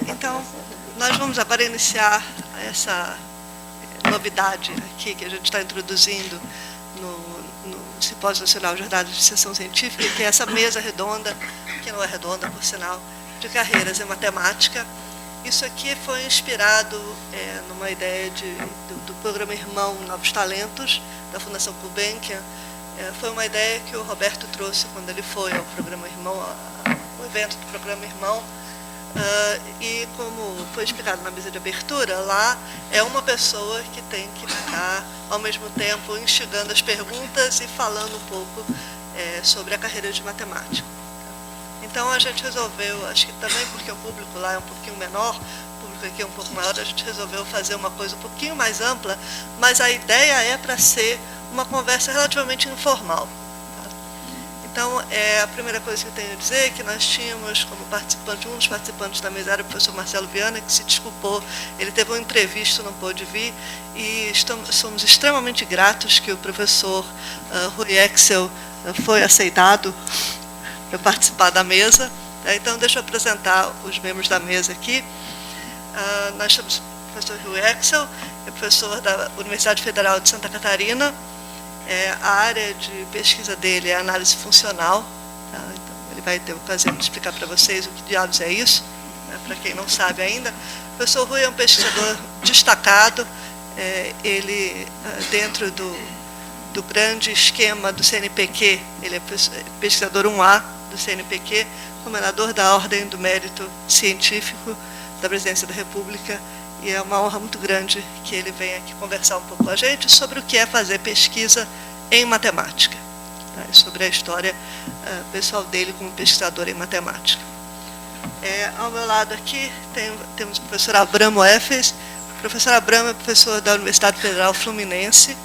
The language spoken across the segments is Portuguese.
Então, nós vamos agora iniciar essa novidade aqui que a gente está introduzindo no Simpósio Nacional de Jornada de Iniciação Científica, que é essa mesa redonda, que não é redonda, por sinal, de carreiras em matemática. Isso aqui foi inspirado numa ideia do programa Irmão Novos Talentos, da Fundação Gulbenkian. Foi uma ideia que o Roberto trouxe quando ele foi ao programa Irmão, ao evento do programa Irmão, e como foi explicado na mesa de abertura, lá é uma pessoa que tem que ficar, ao mesmo tempo, instigando as perguntas e falando um pouco sobre a carreira de matemático. Então, a gente resolveu, acho que também porque o público lá é um pouquinho menor, o público aqui é um pouco maior, a gente resolveu fazer uma coisa um pouquinho mais ampla, mas a ideia é para ser uma conversa relativamente informal. Tá? Então, a primeira coisa que eu tenho a dizer é que nós tínhamos como participante, um dos participantes da mesa era o professor Marcelo Viana, que se desculpou, ele teve um imprevisto, não pôde vir, e somos extremamente gratos que o professor Rui Exel foi aceitado para participar da mesa. Então, deixa eu apresentar os membros da mesa aqui. Nós temos o professor Rui Exel, é professor da Universidade Federal de Santa Catarina. A área de pesquisa dele é análise funcional. Tá? Então, ele vai ter a ocasião de explicar para vocês o que diabos é isso, né, para quem não sabe ainda. O professor Rui é um pesquisador destacado. Ele, dentro do grande esquema do CNPq, ele é pesquisador 1A do CNPq, comendador da Ordem do Mérito Científico da Presidência da República, e é uma honra muito grande que ele venha aqui conversar um pouco com a gente sobre o que é fazer pesquisa em matemática, tá? Sobre a história pessoal dele como pesquisador em matemática. Ao meu lado aqui temos o professor Abramo Efes. O professor Abramo é professor da Universidade Federal Fluminense,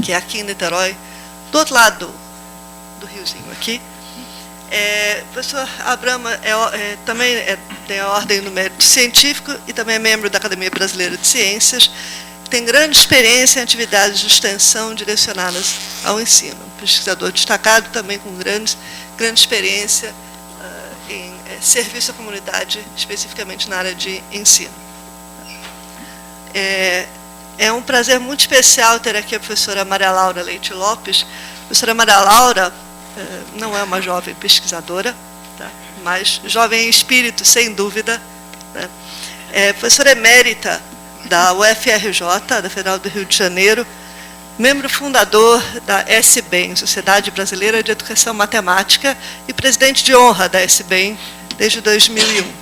que é aqui em Niterói, do outro lado do riozinho aqui. O professor Abramo também tem a Ordem do Mérito Científico e também é membro da Academia Brasileira de Ciências. Tem grande experiência em atividades de extensão direcionadas ao ensino. Pesquisador destacado, também com grande experiência em serviço à comunidade, especificamente na área de ensino. É um prazer muito especial ter aqui a professora Maria Laura Leite Lopes. A professora Maria Laura não é uma jovem pesquisadora, tá? Mas jovem em espírito, sem dúvida. Né? É professora emérita da UFRJ, da Federal do Rio de Janeiro, membro fundador da SBEM, Sociedade Brasileira de Educação Matemática, e presidente de honra da SBEM desde 2001.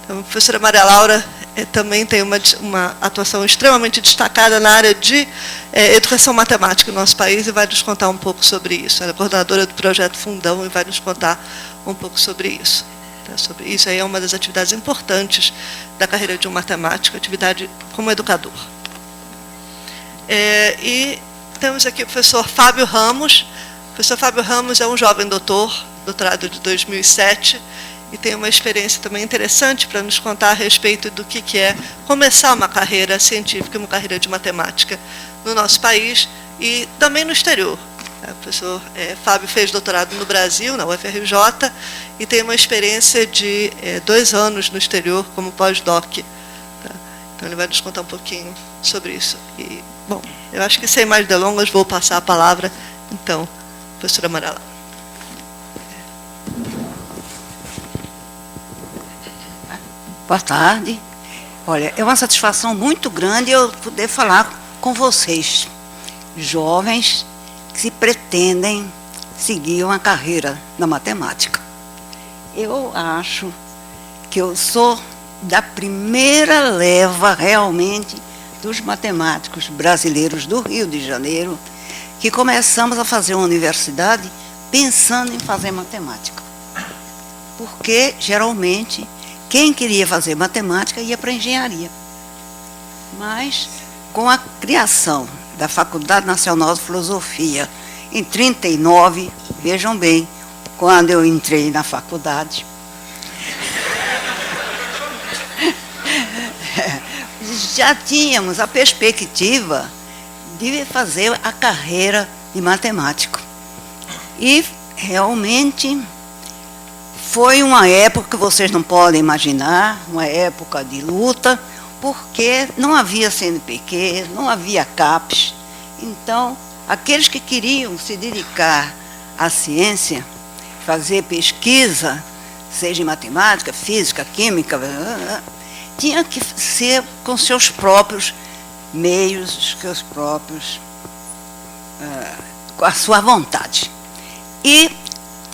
Então, a professora Maria Laura também tem uma atuação extremamente destacada na área de educação matemática no nosso país e vai nos contar um pouco sobre isso. Ela é coordenadora do projeto Fundão e vai nos contar um pouco sobre isso. Tá? Sobre isso aí é uma das atividades importantes da carreira de um matemático, atividade como educador. E temos aqui o professor Fábio Ramos. O professor Fábio Ramos é um jovem doutorado de 2007, e tem uma experiência também interessante para nos contar a respeito do que é começar uma carreira científica, uma carreira de matemática no nosso país e também no exterior. O professor Fábio fez doutorado no Brasil, na UFRJ, e tem uma experiência de 2 anos no exterior como pós-doc. Tá? Então, ele vai nos contar um pouquinho sobre isso. E, bom, eu acho que sem mais delongas vou passar a palavra, então, professora Maria Laura. Boa tarde. Olha, é uma satisfação muito grande eu poder falar com vocês, jovens que pretendem seguir uma carreira na matemática. Eu acho que eu sou da primeira leva, realmente, dos matemáticos brasileiros do Rio de Janeiro, que começamos a fazer uma universidade pensando em fazer matemática. Porque, geralmente, quem queria fazer matemática ia para a engenharia. Mas, com a criação da Faculdade Nacional de Filosofia, em 1939, vejam bem, quando eu entrei na faculdade, já tínhamos a perspectiva de fazer a carreira de matemático. E, realmente, foi uma época que vocês não podem imaginar, uma época de luta, porque não havia CNPq, não havia CAPES. Então, aqueles que queriam se dedicar à ciência, fazer pesquisa, seja em matemática, física, química, tinha que ser com seus próprios meios, seus próprios, com a sua vontade. E,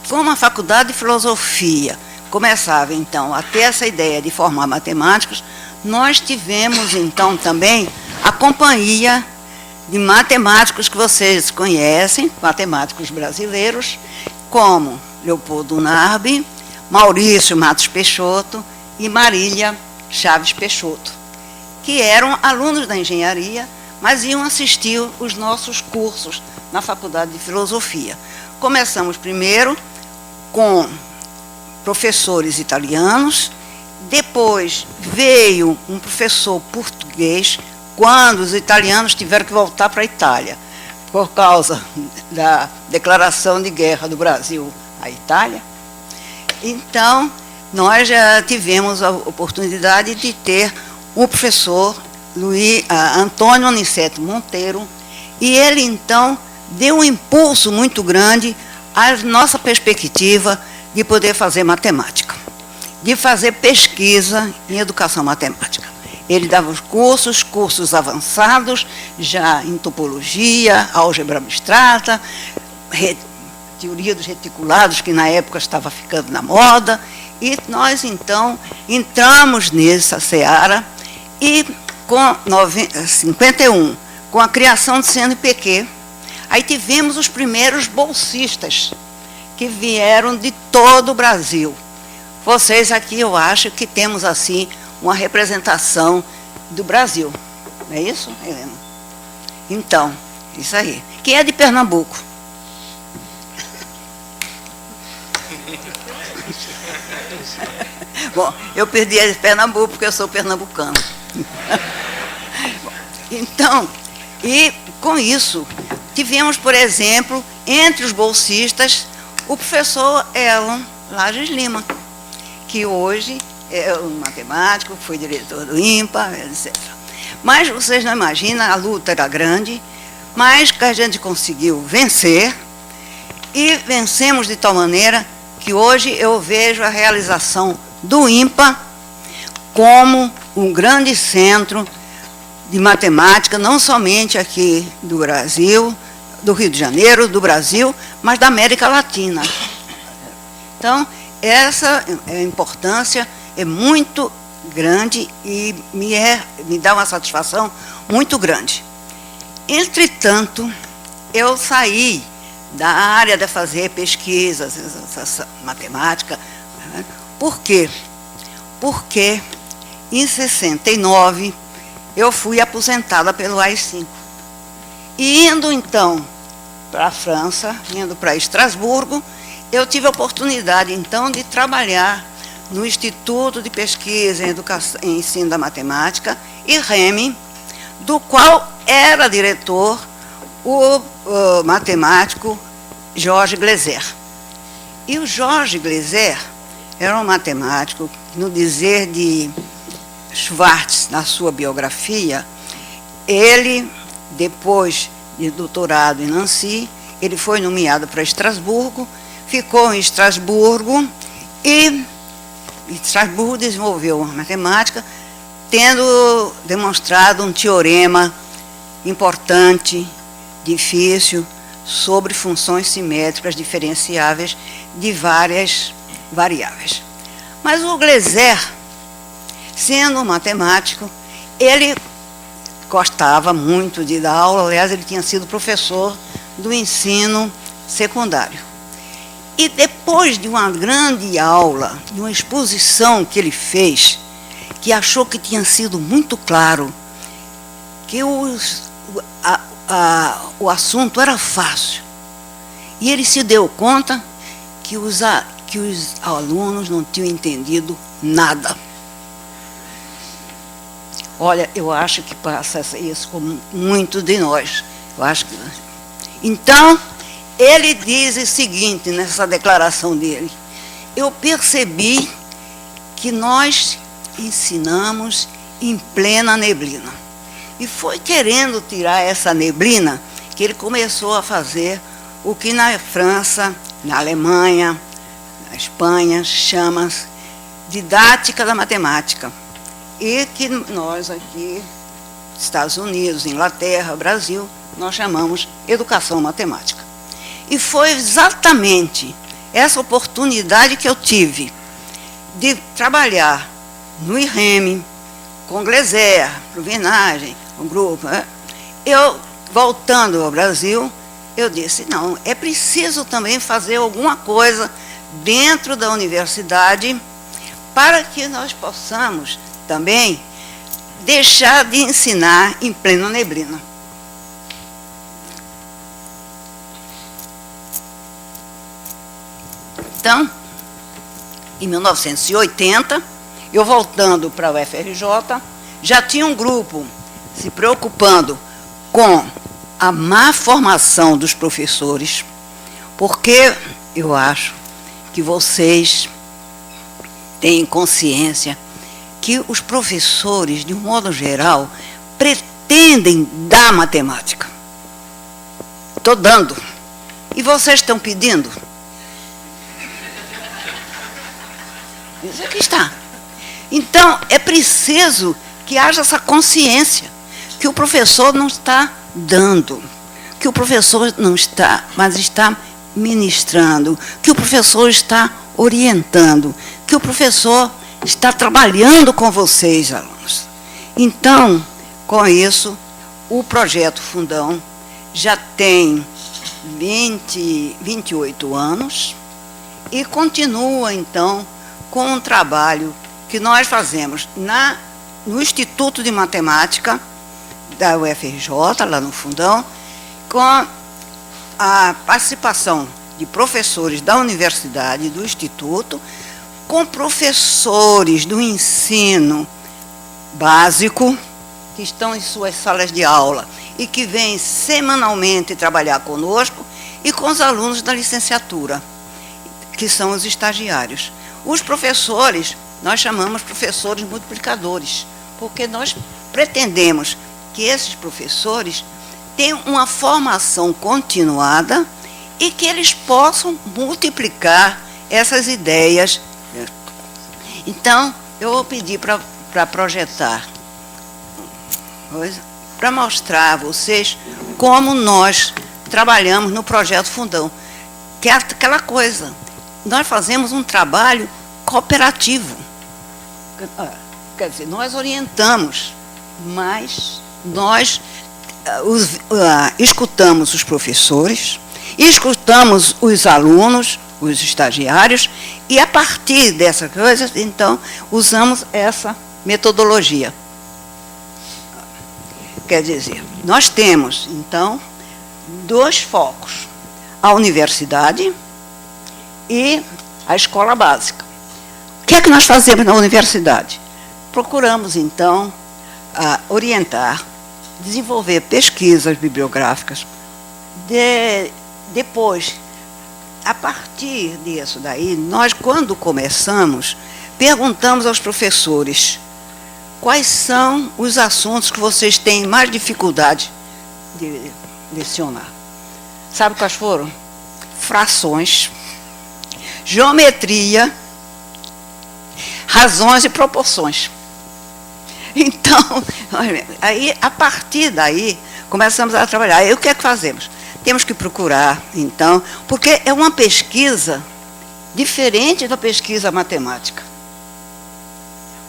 como a faculdade de filosofia começava, então, a ter essa ideia de formar matemáticos, nós tivemos, então, também a companhia de matemáticos que vocês conhecem, matemáticos brasileiros, como Leopoldo Narbi, Maurício Matos Peixoto e Marília Chaves Peixoto, que eram alunos da engenharia, mas iam assistir os nossos cursos na Faculdade de Filosofia. Começamos primeiro com professores italianos, depois veio um professor português, quando os italianos tiveram que voltar para a Itália, por causa da declaração de guerra do Brasil à Itália. Então, nós já tivemos a oportunidade de ter o professor Antônio Aniceto Monteiro, e ele, então, deu um impulso muito grande à nossa perspectiva de poder fazer matemática, de fazer pesquisa em educação matemática. Ele dava os cursos avançados, já em topologia, álgebra abstrata, teoria dos reticulados, que na época estava ficando na moda, e nós, então, entramos nessa seara, e com 51, com a criação do CNPq, aí tivemos os primeiros bolsistas, que vieram de todo o Brasil. Vocês aqui, eu acho que temos, assim, uma representação do Brasil. Não é isso, Helena? Então, isso aí. Quem é de Pernambuco? Bom, eu perdi a de Pernambuco porque eu sou pernambucano. Então, e com isso, tivemos, por exemplo, entre os bolsistas, o professor Elon Lages Lima, que hoje é um matemático, foi diretor do INPA, etc. Mas vocês não imaginam, a luta era grande, mas que a gente conseguiu vencer, e vencemos de tal maneira que hoje eu vejo a realização do INPA como um grande centro de matemática, não somente aqui do Brasil, do Rio de Janeiro, do Brasil, mas da América Latina. Então, essa importância é muito grande e me dá uma satisfação muito grande. Entretanto, eu saí da área de fazer pesquisas, matemática. Por quê? Porque em 69 eu fui aposentada pelo AI-5. E indo então para a França, indo para Estrasburgo, eu tive a oportunidade então de trabalhar no Instituto de Pesquisa em Educação, em Ensino da Matemática, IREME, do qual era diretor o matemático Jorge Gleiser. E o Jorge Gleiser era um matemático, no dizer de Schwartz, na sua biografia, ele, depois de doutorado em Nancy, ele foi nomeado para Estrasburgo, ficou em Estrasburgo e Estrasburgo desenvolveu uma matemática, tendo demonstrado um teorema importante, difícil, sobre funções simétricas diferenciáveis de várias variáveis. Mas o Gleiser, sendo um matemático, ele gostava muito de dar aula, aliás, ele tinha sido professor do ensino secundário. E depois de uma grande aula, de uma exposição que ele fez, que achou que tinha sido muito claro, que o assunto era fácil, e ele se deu conta que os alunos não tinham entendido nada. Olha, eu acho que passa isso com muito de nós. Eu acho que... Então, ele diz o seguinte nessa declaração dele: eu percebi que nós ensinamos em plena neblina. E foi querendo tirar essa neblina que ele começou a fazer o que na França, na Alemanha, na Espanha, chama didática da matemática. E que nós aqui, Estados Unidos, Inglaterra, Brasil, nós chamamos educação matemática. E foi exatamente essa oportunidade que eu tive de trabalhar no IREM, com Gleiser, Provenagem, um grupo. Eu, voltando ao Brasil, eu disse, não, é preciso também fazer alguma coisa dentro da universidade para que nós possamos também deixar de ensinar em plena neblina. Então, em 1980, eu voltando para o UFRJ, já tinha um grupo se preocupando com a má formação dos professores, porque eu acho que vocês têm consciência que os professores, de um modo geral, pretendem dar matemática. Estou dando. E vocês estão pedindo? Isso aqui está. Então, é preciso que haja essa consciência que o professor não está dando, que o professor não está, mas está ministrando, que o professor está orientando, que o professor está trabalhando com vocês, alunos. Então, com isso, o projeto Fundão já tem 28 anos e continua, então, com um trabalho que nós fazemos no Instituto de Matemática da UFRJ, lá no Fundão, com a participação de professores da universidade, do Instituto, com professores do ensino básico, que estão em suas salas de aula e que vêm semanalmente trabalhar conosco, e com os alunos da licenciatura, que são os estagiários. Os professores, nós chamamos professores multiplicadores, porque nós pretendemos que esses professores tenham uma formação continuada e que eles possam multiplicar essas ideias. Então, eu vou pedir para projetar, para mostrar a vocês como nós trabalhamos no projeto Fundão, que é aquela coisa. Nós fazemos um trabalho cooperativo. Quer dizer, nós orientamos, mas nós escutamos os professores, escutamos os alunos, os estagiários, e a partir dessas coisas, então, usamos essa metodologia. Quer dizer, nós temos, então, 2 focos: a universidade e a escola básica. O que é que nós fazemos na universidade? Procuramos, então, orientar, desenvolver pesquisas bibliográficas. Depois, a partir disso daí, nós, quando começamos, perguntamos aos professores quais são os assuntos que vocês têm mais dificuldade de lecionar. Sabe quais foram? Frações, geometria, razões e proporções. Então, aí, a partir daí, começamos a trabalhar. E o que é que fazemos? Temos que procurar, então, porque é uma pesquisa diferente da pesquisa matemática.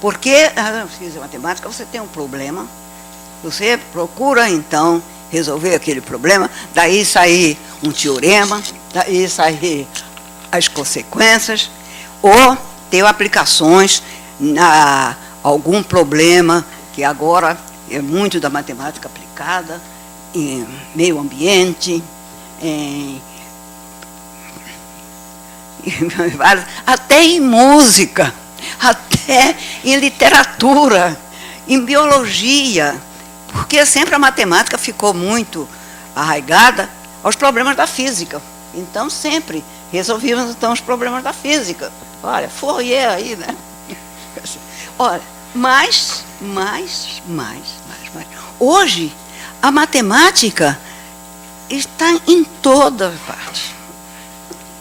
Porque na pesquisa matemática você tem um problema, você procura, então, resolver aquele problema, daí sair um teorema, daí sair as consequências, ou ter aplicações a algum problema, que agora é muito da matemática aplicada, em meio ambiente, até em música, até em literatura, em biologia, porque sempre a matemática ficou muito arraigada aos problemas da física. Então, sempre resolvíamos então os problemas da física. Olha, Fourier aí, né? Olha, mais. Hoje, a matemática está em toda parte.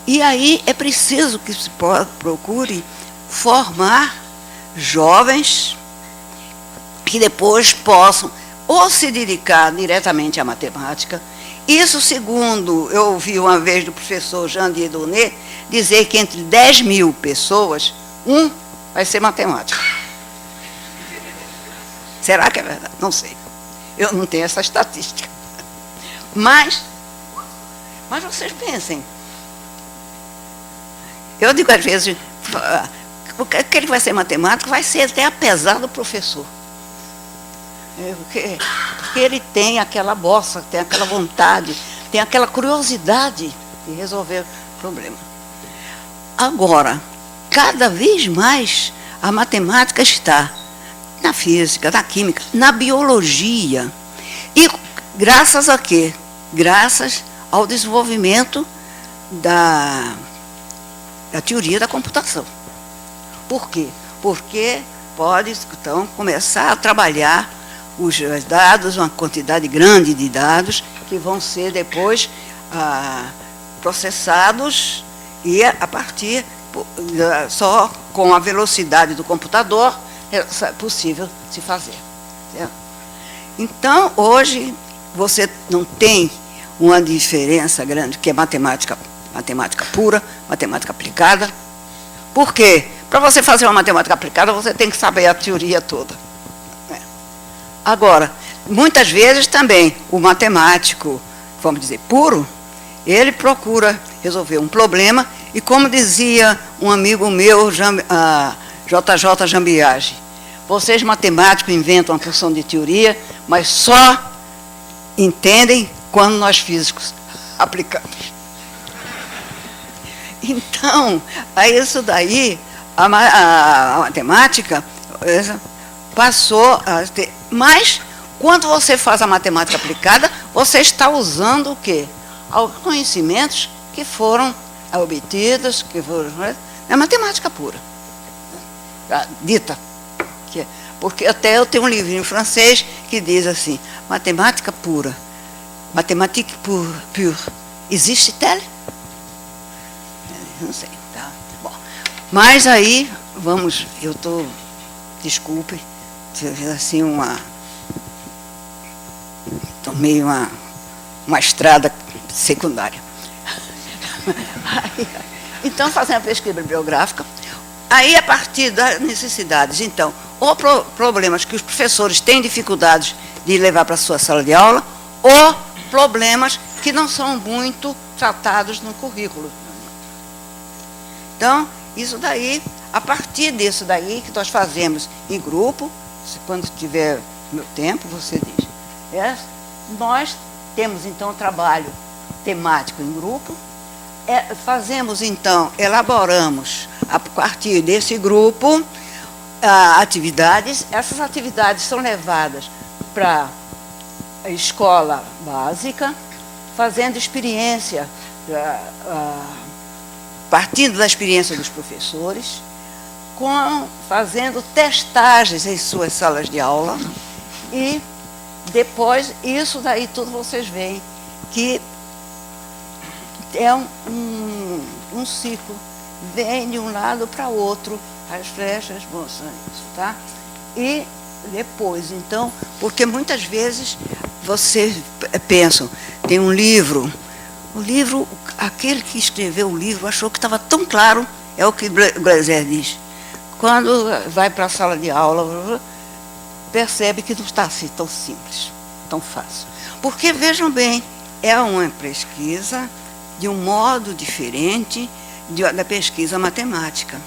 E aí é preciso que se procure formar jovens que depois possam ou se dedicar diretamente à matemática. Isso, segundo eu ouvi uma vez do professor Jean Dieudonné, dizer que entre 10 mil pessoas, um vai ser matemático. Será que é verdade? Não sei. Eu não tenho essa estatística. Mas vocês pensem. Eu digo às vezes, aquele que vai ser matemático vai ser até apesar do professor. Porque ele tem aquela bossa, tem aquela vontade, tem aquela curiosidade de resolver o problema. Agora, cada vez mais a matemática está na física, na química, na biologia. E graças a quê? Graças ao desenvolvimento da teoria da computação. Por quê? Porque pode, então, começar a trabalhar os dados, uma quantidade grande de dados, que vão ser depois processados e a partir, só com a velocidade do computador, é possível se fazer. Certo? Então, hoje, você não tem uma diferença grande, que é matemática pura, matemática aplicada. Por quê? Para você fazer uma matemática aplicada, você tem que saber a teoria toda. Agora, muitas vezes também, o matemático, vamos dizer, puro, ele procura resolver um problema, e como dizia um amigo meu, JJ Jambiage, vocês matemáticos inventam uma porção de teoria, mas só entendem quando nós físicos aplicamos. Então, a isso daí, a matemática passou a ter. Mas, quando você faz a matemática aplicada, você está usando o quê? Os conhecimentos que foram obtidos, que foram. É matemática pura. Dita. Porque até eu tenho um livrinho em francês que diz assim: matemática pura. Mathématique pure. Existe-t-elle? Não sei. Tá? Bom, mas aí, vamos, eu estou, desculpe, assim, tomei uma estrada secundária. Então, fazendo a pesquisa bibliográfica, aí, a partir das necessidades, então, ou problemas que os professores têm dificuldades de levar para a sua sala de aula, ou problemas que não são muito tratados no currículo. Então, isso daí, a partir disso daí, que nós fazemos em grupo, quando tiver meu tempo, você diz. Nós temos, então, trabalho temático em grupo, fazemos, então, elaboramos, a partir desse grupo, atividades. Essas atividades são levadas para a escola básica, fazendo experiência, partindo da experiência dos professores, fazendo testagens em suas salas de aula, e depois, isso daí tudo vocês veem, que é um ciclo, vem de um lado para outro, as flechas, tá? E depois, então, porque muitas vezes vocês pensam, tem um livro, o livro, aquele que escreveu o livro achou que estava tão claro, é o que Glaser diz. Quando vai para a sala de aula, percebe que não está assim tão simples, tão fácil. Porque, vejam bem, é uma pesquisa de um modo diferente da pesquisa matemática.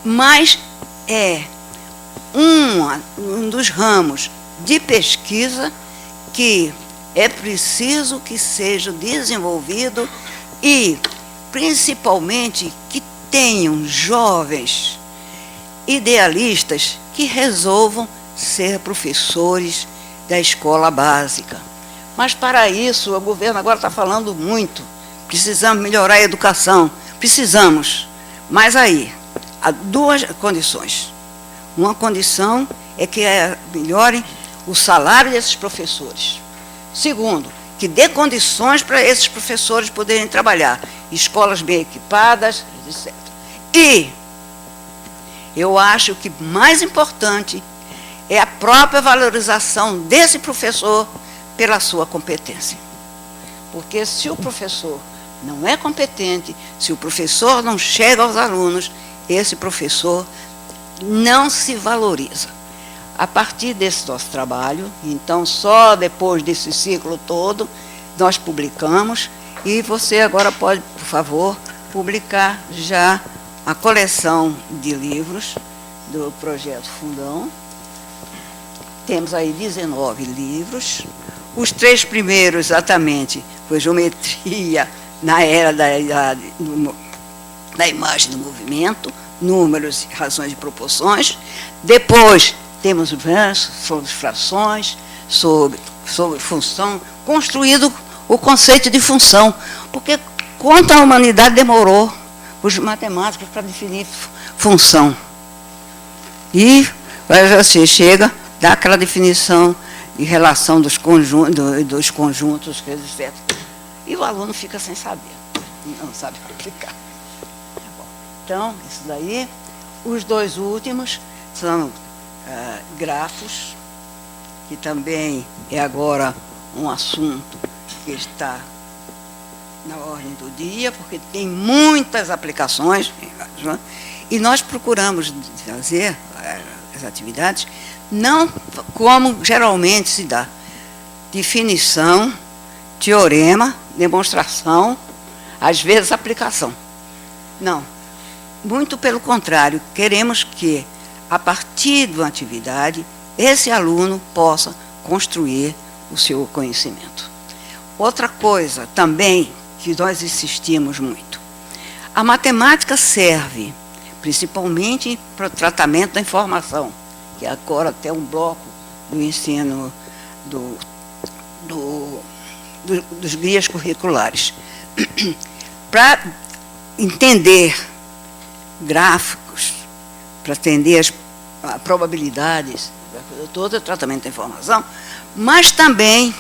Mas é um dos ramos de pesquisa que é preciso que seja desenvolvido e, principalmente, que tenham jovens idealistas que resolvam ser professores da escola básica. Mas, para isso, o governo agora está falando muito, precisamos melhorar a educação, precisamos. Mas aí, há duas condições. Uma condição é que melhorem o salário desses professores. Segundo, que dê condições para esses professores poderem trabalhar, escolas bem equipadas, etc. E eu acho que mais importante é a própria valorização desse professor pela sua competência. Porque se o professor não é competente, se o professor não chega aos alunos, esse professor não se valoriza. A partir desse nosso trabalho, então só depois desse ciclo todo, nós publicamos, e você agora pode, por favor, publicar já a coleção de livros do Projeto Fundão. Temos aí 19 livros. Os 3 primeiros, exatamente, foi Geometria na Era da Imagem do Movimento, Números e Razões de Proporções. Depois, temos versos sobre frações, sobre função, construído o conceito de função, porque quanto a humanidade demorou os matemáticos para definir função. E você chega, dá aquela definição de relação dos conjuntos, etc. E o aluno fica sem saber, não sabe aplicar. Então, isso daí. Os 2 últimos são grafos, que também é agora um assunto que está na ordem do dia, porque tem muitas aplicações, e nós procuramos fazer as atividades não como geralmente se dá: definição, teorema, demonstração, às vezes aplicação. Não, muito pelo contrário, queremos que, a partir de uma atividade, esse aluno possa construir o seu conhecimento. Outra coisa também que nós insistimos muito: a matemática serve principalmente para o tratamento da informação, que agora até um bloco do ensino dos guias curriculares, para entender gráficos, para entender as probabilidades, todo o tratamento da informação, mas também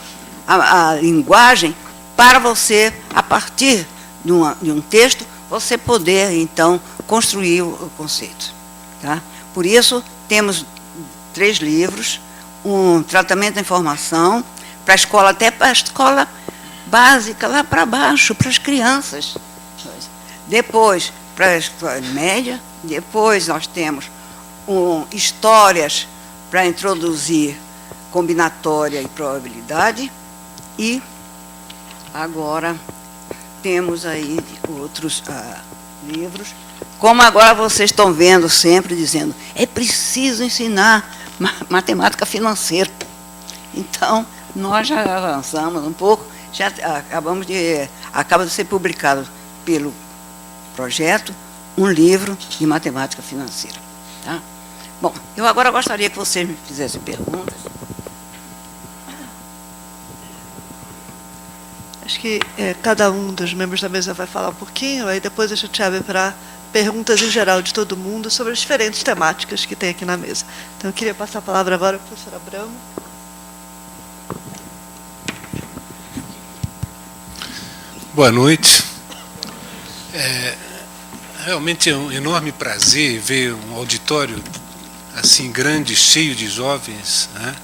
a linguagem para você, a partir de um texto, você poder, então, construir o conceito. Tá? Por isso, temos 3 livros, um tratamento da informação, para a escola, até para a escola básica, lá para baixo, para as crianças. Depois, para a escola média, depois nós temos histórias para introduzir combinatória e probabilidade, e agora temos aí outros livros, como agora vocês estão vendo sempre dizendo, é preciso ensinar matemática financeira. Então, nós já avançamos um pouco, já acaba de ser publicado pelo projeto um livro de matemática financeira. Tá? Bom, eu agora gostaria que vocês me fizessem perguntas. Acho que cada um dos membros da mesa vai falar um pouquinho, aí depois a gente abre para perguntas em geral de todo mundo sobre as diferentes temáticas que tem aqui na mesa. Então, eu queria passar a palavra agora para a professora Abramo. Boa noite. Realmente é um enorme prazer ver um auditório assim grande, cheio de jovens, né?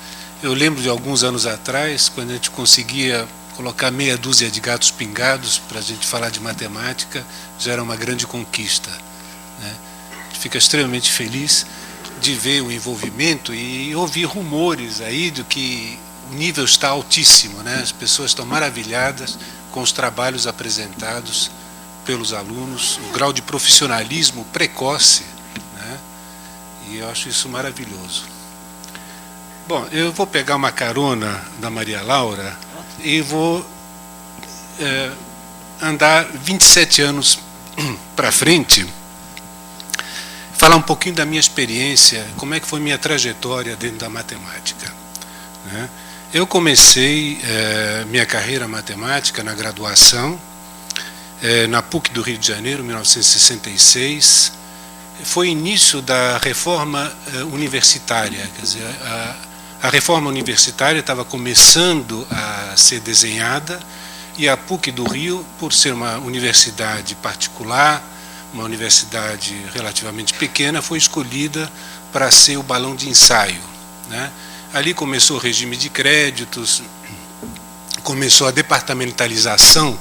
Eu lembro de alguns anos atrás, quando a gente conseguia colocar meia dúzia de gatos pingados para a gente falar de matemática, já era uma grande conquista, né? A gente fica extremamente feliz de ver o envolvimento e ouvir rumores aí do que o nível está altíssimo, né? As pessoas estão maravilhadas com os trabalhos apresentados pelos alunos, o grau de profissionalismo precoce, né? E eu acho isso maravilhoso. Bom, eu vou pegar uma carona da Maria Laura e vou andar 27 anos para frente, falar um pouquinho da minha experiência, como é que foi minha trajetória dentro da matemática, né? Eu comecei minha carreira matemática na graduação na PUC do Rio de Janeiro, 1966. Foi início da reforma universitária, quer dizer, a reforma universitária estava começando a ser desenhada e a PUC do Rio, por ser uma universidade particular, uma universidade relativamente pequena, foi escolhida para ser o balão de ensaio, né? Ali começou o regime de créditos, começou a departamentalização,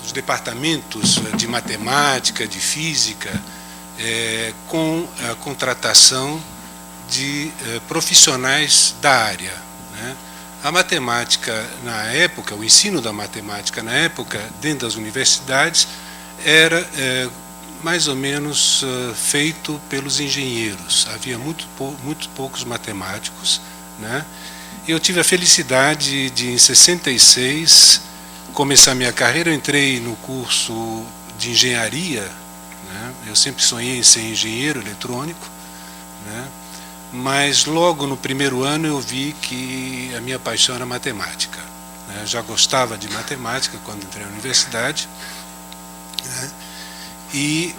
os departamentos de matemática, de física, com a contratação de profissionais da área, né? A matemática na época, o ensino da matemática na época, dentro das universidades, era mais ou menos feito pelos engenheiros. Havia muito poucos matemáticos, né? Eu tive a felicidade de, em 66, começar minha carreira. Eu entrei no curso de engenharia, né? Eu sempre sonhei em ser engenheiro eletrônico, né? Mas logo no primeiro ano eu vi que a minha paixão era matemática, né? Eu já gostava de matemática quando entrei na universidade, né? E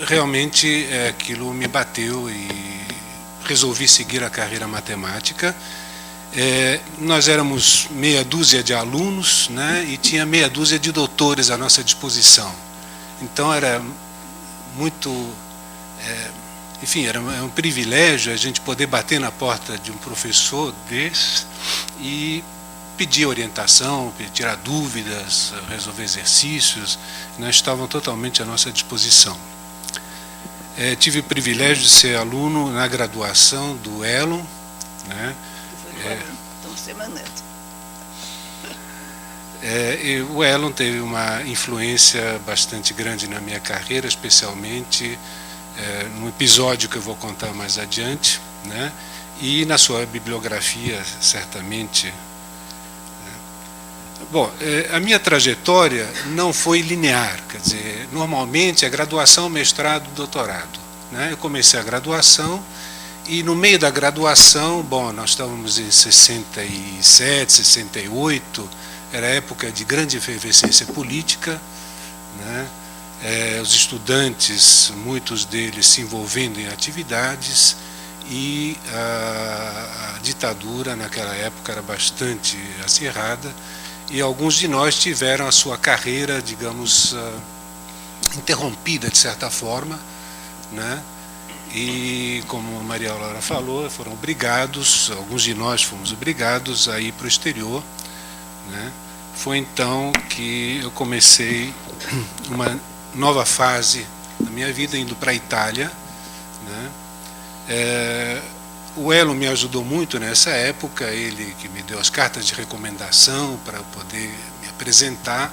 realmente aquilo me bateu e resolvi seguir a carreira matemática. Nós éramos meia dúzia de alunos, né? E tinha meia dúzia de doutores à nossa disposição. Então era muito... enfim, era um privilégio a gente poder bater na porta de um professor desse e pedir orientação, tirar dúvidas, resolver exercícios. Nós estavam totalmente à nossa disposição. Tive o privilégio de ser aluno na graduação do Elon, né? O Elon teve uma influência bastante grande na minha carreira, especialmente num episódio que eu vou contar mais adiante, né? E na sua bibliografia, certamente. Bom, a minha trajetória não foi linear, quer dizer, normalmente é graduação, mestrado, doutorado, né? Eu comecei a graduação e no meio da graduação, bom, nós estávamos em 67, 68, era época de grande efervescência política, né? Os estudantes, muitos deles se envolvendo em atividades, e a ditadura naquela época era bastante acirrada, e alguns de nós tiveram a sua carreira, digamos, interrompida de certa forma, né? E como a Maria Laura falou, foram obrigados, alguns de nós fomos obrigados a ir para o exterior, né? Foi então que eu comecei uma nova fase da minha vida, indo para a Itália, né? O Elon me ajudou muito nessa época, ele que me deu as cartas de recomendação para eu poder me apresentar,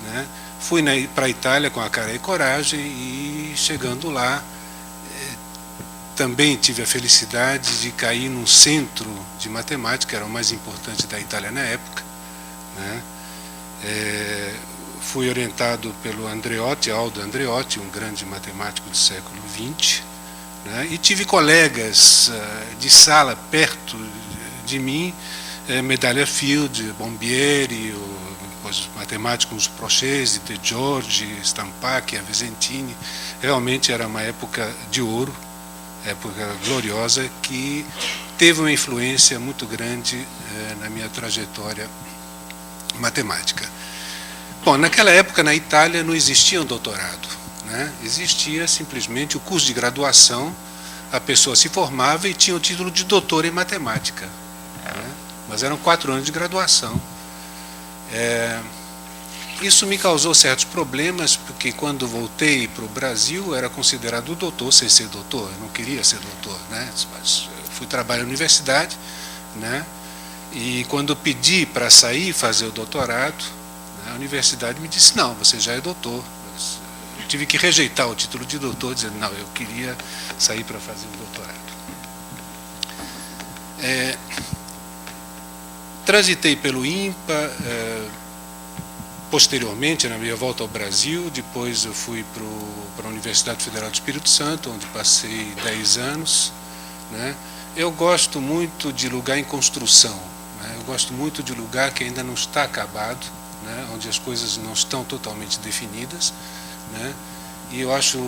né? Fui para a Itália com a cara e coragem, e chegando lá, também tive a felicidade de cair num centro de matemática, era o mais importante da Itália na época, né? Fui orientado pelo Andreotti, Aldo Andreotti, um grande matemático do século XX, né? E tive colegas de sala perto de mim, Medalha Field, Bombieri, os matemáticos Procesi, De Giorgi, Stampacchi, Avesentini. Realmente era uma época de ouro, época gloriosa, que teve uma influência muito grande na minha trajetória matemática. Bom, naquela época na Itália não existia um doutorado, né? Existia simplesmente o curso de graduação, a pessoa se formava e tinha o título de doutor em matemática, né? Mas eram 4 anos de graduação. Isso me causou certos problemas, porque quando voltei para o Brasil era considerado doutor sem ser doutor. Eu não queria ser doutor, né? Mas fui trabalhar na universidade, né? E quando pedi para sair e fazer o doutorado, né, a universidade me disse: não, você já é doutor. Eu tive que rejeitar o título de doutor, dizendo: não, eu queria sair para fazer o doutorado. Transitei pelo INPA, posteriormente, na minha volta ao Brasil. Depois eu fui para a Universidade Federal do Espírito Santo, onde passei 10 anos, né? Eu gosto muito de lugar em construção, né? Eu gosto muito de lugar que ainda não está acabado, né, onde as coisas não estão totalmente definidas, né, e eu acho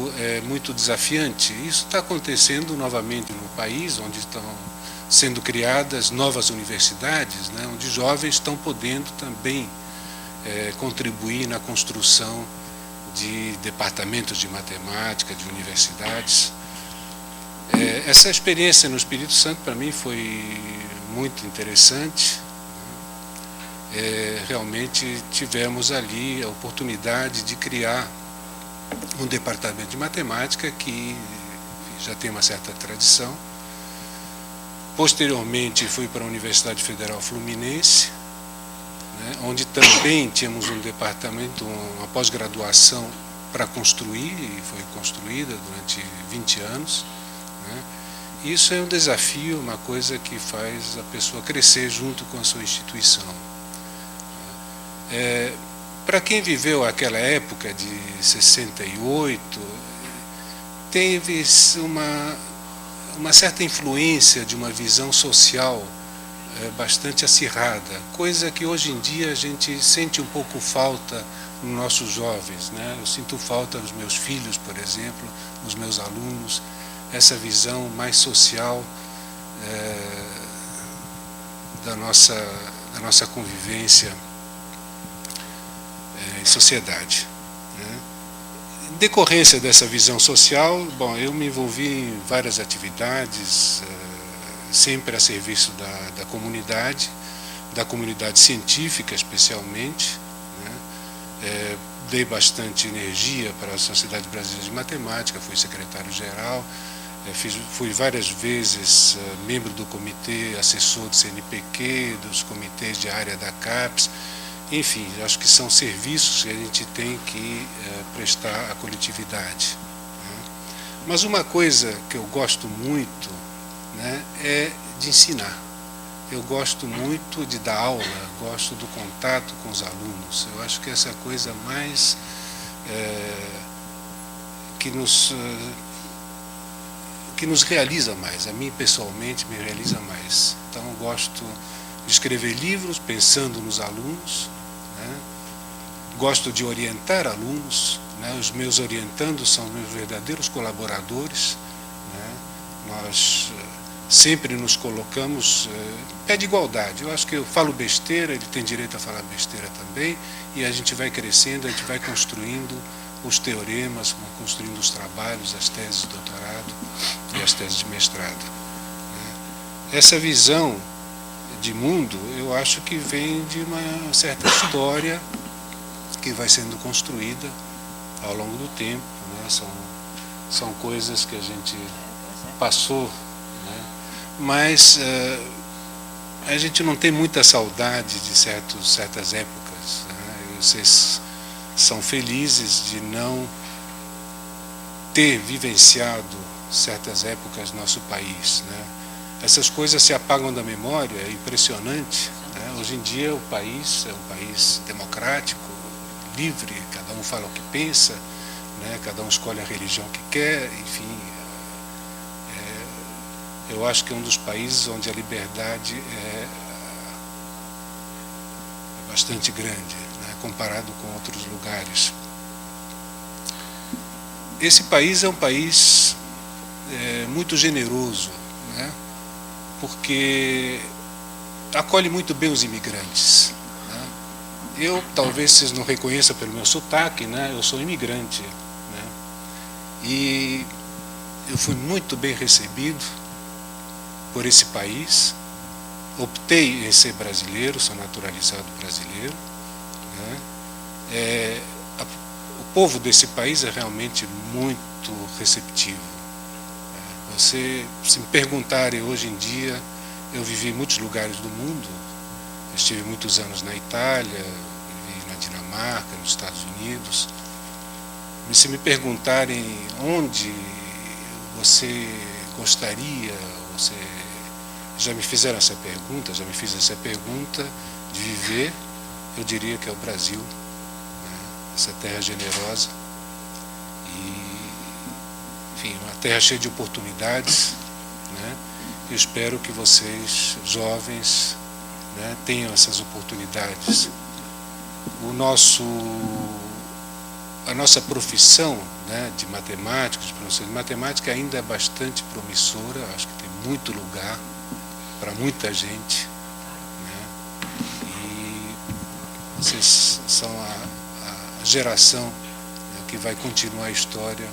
muito desafiante. Isso está acontecendo novamente no país, onde estão sendo criadas novas universidades, né, onde jovens estão podendo também contribuir na construção de departamentos de matemática, de universidades. Essa experiência no Espírito Santo, para mim, foi muito interessante. Realmente tivemos ali a oportunidade de criar um departamento de matemática que já tem uma certa tradição. Posteriormente, fui para a Universidade Federal Fluminense, né, onde também tínhamos um departamento, uma pós-graduação para construir, e foi construída durante 20 anos. Né. Isso é um desafio, uma coisa que faz a pessoa crescer junto com a sua instituição. Para quem viveu aquela época de 68, teve uma certa influência de uma visão social bastante acirrada, coisa que hoje em dia a gente sente um pouco falta nos nossos jovens, né? Eu sinto falta nos meus filhos, por exemplo, nos meus alunos, essa visão mais social da nossa convivência em sociedade. Né? Em decorrência dessa visão social, bom, eu me envolvi em várias atividades, sempre a serviço da comunidade científica especialmente. Né? Dei bastante energia para a Sociedade Brasileira de Matemática, fui secretário-geral, fui várias vezes membro do comitê assessor do CNPq, dos comitês de área da CAPES. Enfim, acho que são serviços que a gente tem que prestar à coletividade. Né? Mas uma coisa que eu gosto muito, né, é de ensinar. Eu gosto muito de dar aula, gosto do contato com os alunos. Eu acho que essa é a coisa mais que nos realiza mais. A mim, pessoalmente, me realiza mais. Então, eu gosto de escrever livros pensando nos alunos. Né? Gosto de orientar alunos, né? Os meus orientandos são meus verdadeiros colaboradores. Né? Nós sempre nos colocamos pé de igualdade. Eu acho que eu falo besteira, ele tem direito a falar besteira também, e a gente vai crescendo, a gente vai construindo os teoremas, construindo os trabalhos, as teses de doutorado e as teses de mestrado. Né? Essa visão de mundo, eu acho que vem de uma certa história que vai sendo construída ao longo do tempo. Né? São coisas que a gente passou, né? Mas a gente não tem muita saudade de certas épocas. Né? Vocês são felizes de não ter vivenciado certas épocas no nosso país. Né? Essas coisas se apagam da memória, é impressionante. Né? Hoje em dia o país é um país democrático, livre, cada um fala o que pensa, né? Cada um escolhe a religião que quer, enfim. Eu acho que é um dos países onde a liberdade é bastante grande, né? Comparado com outros lugares. Esse país é um país muito generoso, né? Porque acolhe muito bem os imigrantes. Né? Eu, talvez vocês não reconheçam pelo meu sotaque, né? Eu sou imigrante. Né? E eu fui muito bem recebido por esse país. Optei em ser brasileiro, sou naturalizado brasileiro. Né? O povo desse país é realmente muito receptivo. Se me perguntarem hoje em dia, eu vivi em muitos lugares do mundo, estive muitos anos na Itália, vivi na Dinamarca, nos Estados Unidos. E se me perguntarem onde você gostaria, você já me fizeram essa pergunta, já me fiz essa pergunta de viver, eu diria que é o Brasil, né? Essa terra generosa. Enfim, uma terra cheia de oportunidades, né? Eu espero que vocês, jovens, né, tenham essas oportunidades a nossa profissão, né, de matemáticos, de professores de matemática ainda é bastante promissora. Acho que tem muito lugar para muita gente, né? E vocês são a geração, né, que vai continuar a história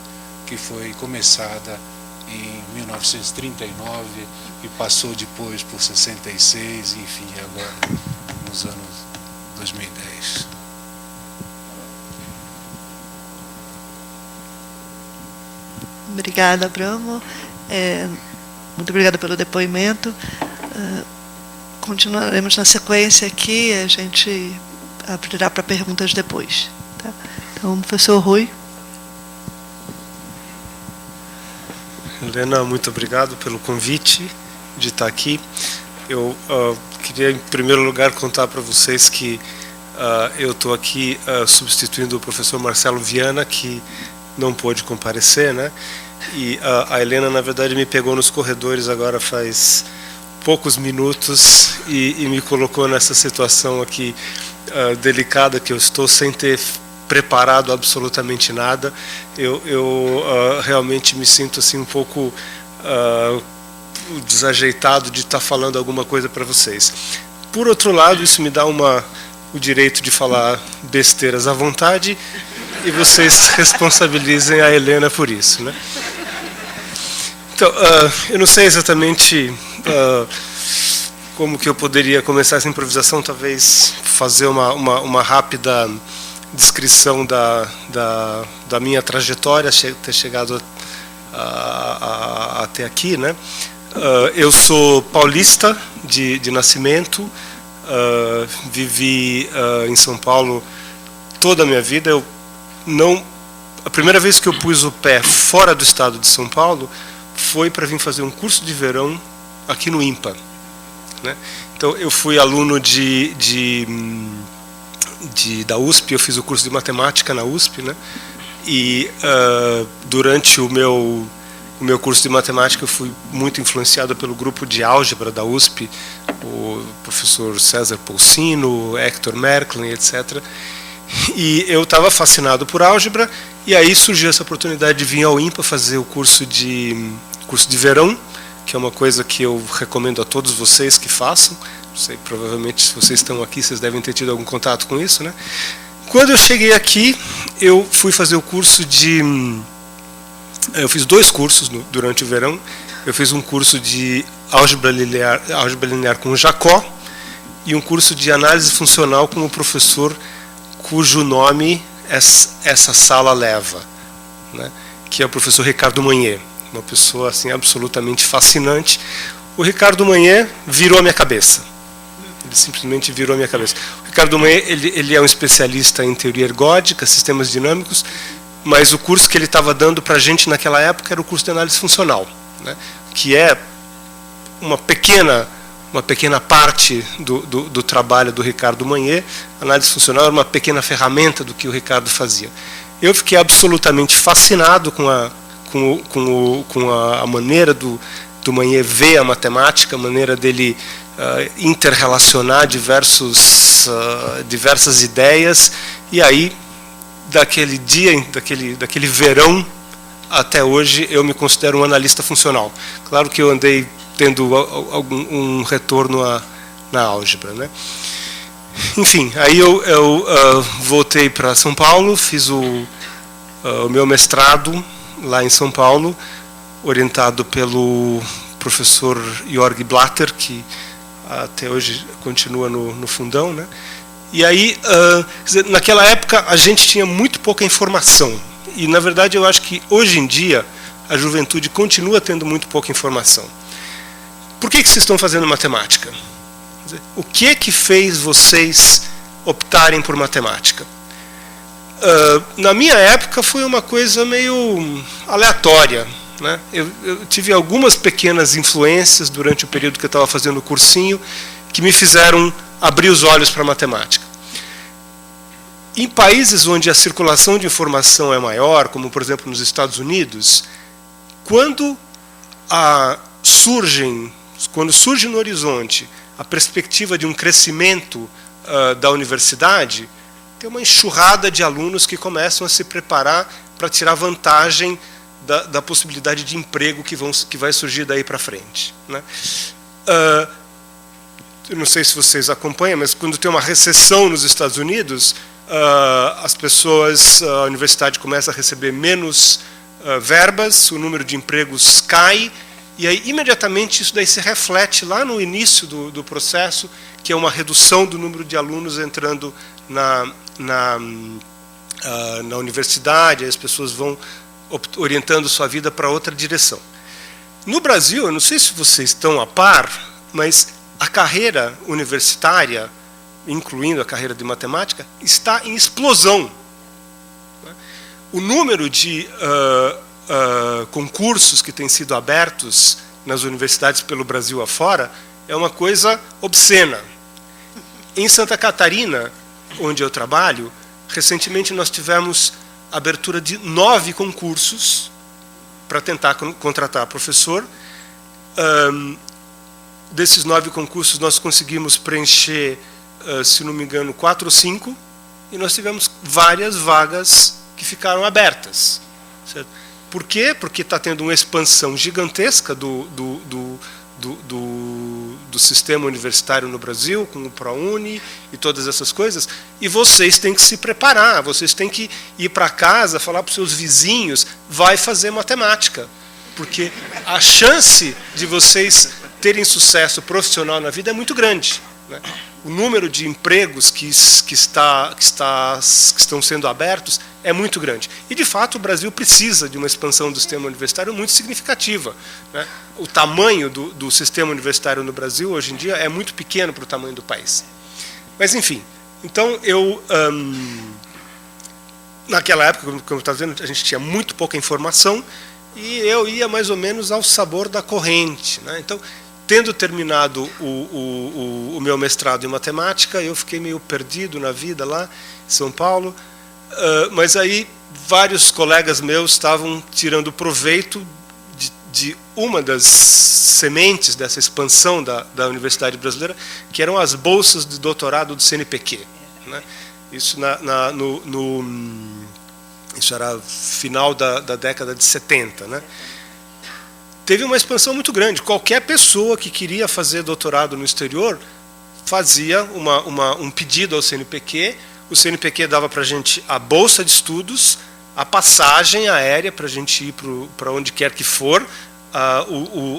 que foi começada em 1939 e passou depois por 66, enfim, agora nos anos 2010. Obrigada, Abramo. Muito obrigada pelo depoimento. Continuaremos na sequência aqui, a gente abrirá para perguntas depois. Tá? Então, professor Rui. Helena, muito obrigado pelo convite de estar aqui. Eu queria, em primeiro lugar, contar para vocês que eu estou aqui substituindo o professor Marcelo Viana, que não pôde comparecer, né? E a Helena, na verdade, me pegou nos corredores agora faz poucos minutos e me colocou nessa situação aqui delicada que eu estou, sem ter preparado absolutamente nada. Eu realmente me sinto assim um pouco desajeitado de estar falando alguma coisa para vocês. Por outro lado, isso me dá o direito de falar besteiras à vontade, e vocês responsabilizem a Helena por isso, né? Então, eu não sei exatamente como que eu poderia começar essa improvisação. Talvez fazer uma rápida descrição da minha trajetória, ter chegado até aqui, né? Eu sou paulista de nascimento, vivi em São Paulo toda a minha vida. A primeira vez que eu pus o pé fora do estado de São Paulo foi para vir fazer um curso de verão aqui no IMPA, né? Então eu fui aluno da USP, eu fiz o curso de matemática na USP, né? E durante o meu curso de matemática eu fui muito influenciado pelo grupo de álgebra da USP, o professor César Polsino, Hector Merklin, etc. E eu estava fascinado por álgebra, e aí surgiu essa oportunidade de vir ao IMPA fazer o curso de verão, que é uma coisa que eu recomendo a todos vocês que façam. Não sei, provavelmente se vocês estão aqui, vocês devem ter tido algum contato com isso, né? Quando eu cheguei aqui, eu fui fazer o curso eu fiz 2 cursos durante o verão. Eu fiz um curso de álgebra linear com o Jacó, e um curso de análise funcional com o professor cujo nome essa sala leva, né? Que é o professor Ricardo Manhê, uma pessoa assim absolutamente fascinante. O Ricardo Manhê virou a minha cabeça. Ele simplesmente virou a minha cabeça. O Ricardo Manhê, ele é um especialista em teoria ergódica, sistemas dinâmicos, mas o curso que ele estava dando para a gente naquela época era o curso de análise funcional, né? Que é uma pequena parte do trabalho do Ricardo Manhê. A análise funcional era uma pequena ferramenta do que o Ricardo fazia. Eu fiquei absolutamente fascinado com a maneira do Manhê ver a matemática, a maneira dele interrelacionar diversas ideias. E aí, daquele verão até hoje, eu me considero um analista funcional. Claro que eu andei tendo um retorno na álgebra, né? Enfim, aí eu voltei para São Paulo, fiz o meu mestrado lá em São Paulo, orientado pelo professor Jörg Blatter, que até hoje continua no fundão, né? E aí, naquela época, a gente tinha muito pouca informação. E, na verdade, eu acho que, hoje em dia, a juventude continua tendo muito pouca informação. Por que vocês estão fazendo matemática? O que fez vocês optarem por matemática? Na minha época, foi uma coisa meio aleatória, né? Eu tive algumas pequenas influências durante o período que eu estava fazendo o cursinho que me fizeram abrir os olhos para a matemática. Em países onde a circulação de informação é maior, como por exemplo nos Estados Unidos, quando surge no horizonte a perspectiva de um crescimento da universidade, tem uma enxurrada de alunos que começam a se preparar para tirar vantagem da possibilidade de emprego que vai surgir daí para frente, né? Eu não sei se vocês acompanham, mas quando tem uma recessão nos Estados Unidos, a universidade começa a receber menos verbas, o número de empregos cai, e aí imediatamente isso daí se reflete lá no início do processo, que é uma redução do número de alunos entrando na universidade, as pessoas vão orientando sua vida para outra direção. No Brasil, eu não sei se vocês estão a par, mas a carreira universitária, incluindo a carreira de matemática, está em explosão. O número de concursos que têm sido abertos nas universidades pelo Brasil afora é uma coisa obscena. Em Santa Catarina, onde eu trabalho, recentemente nós tivemos abertura de 9 concursos para tentar contratar professor. Desses 9 concursos nós conseguimos preencher, se não me engano, 4 ou 5, e nós tivemos várias vagas que ficaram abertas. Certo? Por quê? Porque está tendo uma expansão gigantesca do sistema universitário no Brasil, com o ProUni e todas essas coisas, e vocês têm que se preparar, vocês têm que ir para casa, falar para os seus vizinhos, vai fazer matemática, porque a chance de vocês terem sucesso profissional na vida é muito grande, né? O número de empregos que estão sendo abertos é muito grande. E, de fato, o Brasil precisa de uma expansão do sistema universitário muito significativa, né? O tamanho do sistema universitário no Brasil, hoje em dia, é muito pequeno para o tamanho do país. Mas, enfim, então, naquela época, como eu estava dizendo, a gente tinha muito pouca informação e eu ia mais ou menos ao sabor da corrente, né? Então, tendo terminado o meu mestrado em matemática, eu fiquei meio perdido na vida lá em São Paulo, mas aí vários colegas meus estavam tirando proveito de uma das sementes dessa expansão da Universidade Brasileira, que eram as bolsas de doutorado do CNPq, né? Isso, isso era final da década de 70, né? Teve uma expansão muito grande. Qualquer pessoa que queria fazer doutorado no exterior fazia um pedido ao CNPq. O CNPq dava para a gente a bolsa de estudos, a passagem aérea para a gente ir para onde quer que for,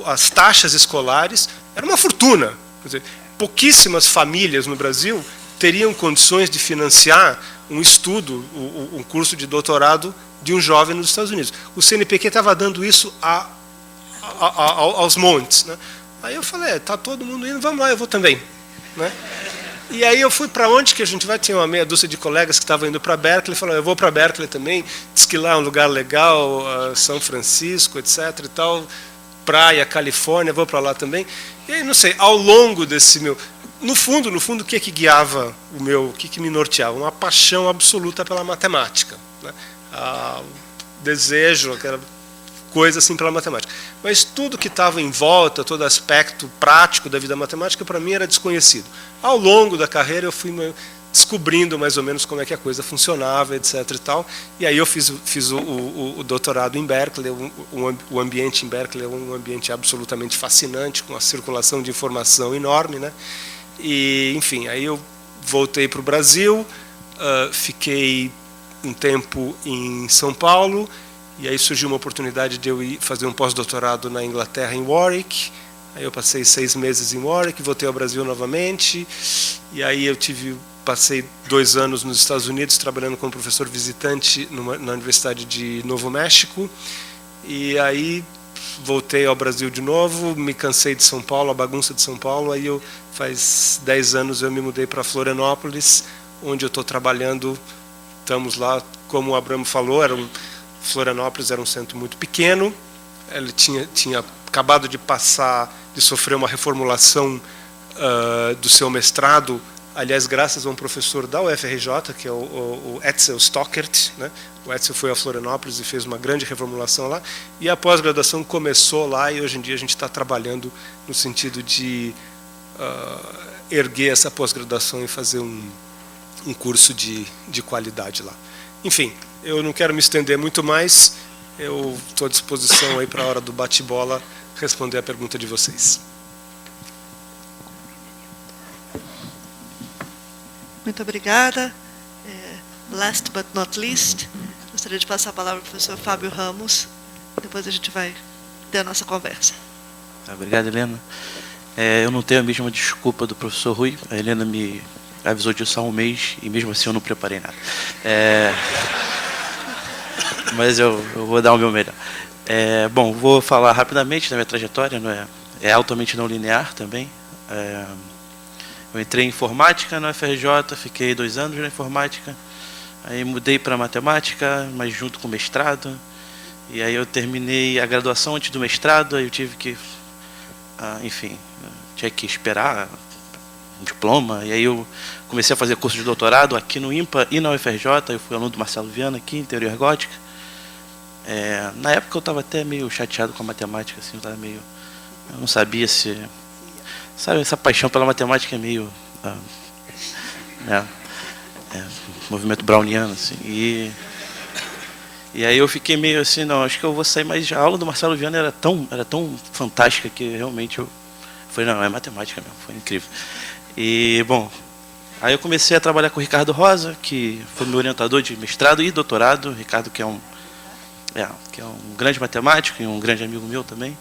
as taxas escolares. Era uma fortuna. Quer dizer, pouquíssimas famílias no Brasil teriam condições de financiar um estudo, um curso de doutorado de um jovem nos Estados Unidos. O CNPq estava dando isso aos montes, né? Aí eu falei, está todo mundo indo, vamos lá, eu vou também, né? E aí eu fui para onde que a gente vai, tinha uma meia dúzia de colegas que estavam indo para Berkeley, falaram, eu vou para Berkeley também, diz que lá é um lugar legal, São Francisco, etc. e tal, praia, Califórnia, vou para lá também. E aí, não sei, ao longo desse meu... No fundo, o que guiava o que me norteava? Uma paixão absoluta pela matemática, né? Desejo, aquela coisa assim pela matemática. Mas tudo que estava em volta, todo aspecto prático da vida matemática, para mim era desconhecido. Ao longo da carreira eu fui descobrindo mais ou menos como é que a coisa funcionava, etc. e tal. E aí eu fiz o doutorado em Berkeley. O ambiente em Berkeley é um ambiente absolutamente fascinante, com uma circulação de informação enorme, né? E, enfim, aí eu voltei para o Brasil, fiquei um tempo em São Paulo. E aí surgiu uma oportunidade de eu ir fazer um pós-doutorado na Inglaterra, em Warwick. Aí eu passei 6 meses em Warwick, voltei ao Brasil novamente. E aí eu passei 2 anos nos Estados Unidos trabalhando como professor visitante na Universidade de Novo México. E aí voltei ao Brasil de novo, me cansei de São Paulo, a bagunça de São Paulo. Aí faz 10 anos eu me mudei para Florianópolis, onde eu estou trabalhando. Estamos lá, como o Abramo falou, Florianópolis era um centro muito pequeno, ele tinha acabado de sofrer uma reformulação do seu mestrado, aliás, graças a um professor da UFRJ, que é o Etzel Stockert, né? O Etzel foi a Florianópolis e fez uma grande reformulação lá, e a pós-graduação começou lá, e hoje em dia a gente está trabalhando no sentido de erguer essa pós-graduação e fazer um curso de qualidade lá. Enfim, eu não quero me estender muito mais, eu estou à disposição aí para a hora do bate-bola responder a pergunta de vocês. Muito obrigada. Last but not least, gostaria de passar a palavra ao professor Fábio Ramos. Depois a gente vai ter a nossa conversa. Obrigado, Helena. Eu não tenho a mesma desculpa do professor Rui. A Helena me avisou disso há um mês e mesmo assim eu não preparei nada. Mas eu vou dar o meu melhor. Bom, vou falar rapidamente da minha trajetória. É altamente não linear também. Eu entrei em informática na UFRJ, fiquei 2 anos na informática. Aí mudei para matemática, mas junto com o mestrado. E aí eu terminei a graduação antes do mestrado, aí eu tive que, enfim, tinha que esperar um diploma. E aí eu comecei a fazer curso de doutorado aqui no IMPA e na UFRJ. Eu fui aluno do Marcelo Viana aqui, em teoria ergótica. Na época eu estava até meio chateado com a matemática, assim, eu não sabia se... Sabe, essa paixão pela matemática é meio... movimento browniano, assim. E aí eu fiquei meio assim, não, acho que eu vou sair, mas a aula do Marcelo Viana era tão fantástica que realmente eu falei, não, é matemática mesmo, foi incrível. E, bom, aí eu comecei a trabalhar com o Ricardo Rosa, que foi meu orientador de mestrado e doutorado. O Ricardo, que é um grande matemático e um grande amigo meu também.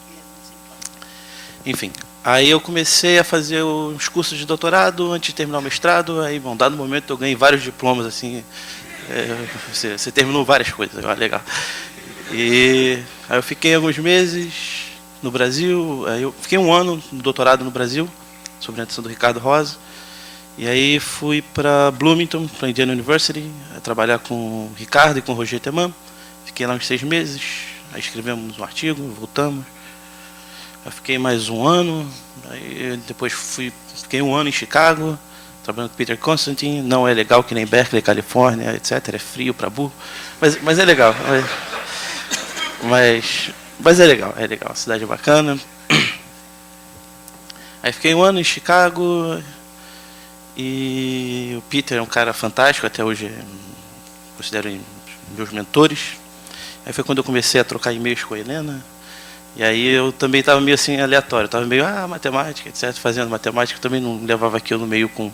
Enfim, aí eu comecei a fazer os cursos de doutorado antes de terminar o mestrado. Aí, bom, dado momento eu ganhei vários diplomas, assim, você terminou várias coisas, legal. E aí eu fiquei alguns meses no Brasil, aí eu fiquei 1 ano no doutorado no Brasil, sob orientação do Ricardo Rosa. E aí fui para Bloomington, para a Indiana University, trabalhar com o Ricardo e com o Roger Teman. Fiquei lá uns 6 meses, aí escrevemos um artigo, voltamos. Eu fiquei mais 1 ano, aí depois fiquei 1 ano em Chicago, trabalhando com Peter Constantine. Não é legal que nem Berkeley, Califórnia, etc. É frio para burro, mas é legal. Mas é legal, a cidade é bacana. Aí fiquei 1 ano em Chicago e o Peter é um cara fantástico, até hoje considero meus mentores. Aí foi quando eu comecei a trocar e-mails com a Helena. E aí eu também estava meio assim aleatório, estava meio, matemática, etc., fazendo matemática, eu também não levava aquilo meio com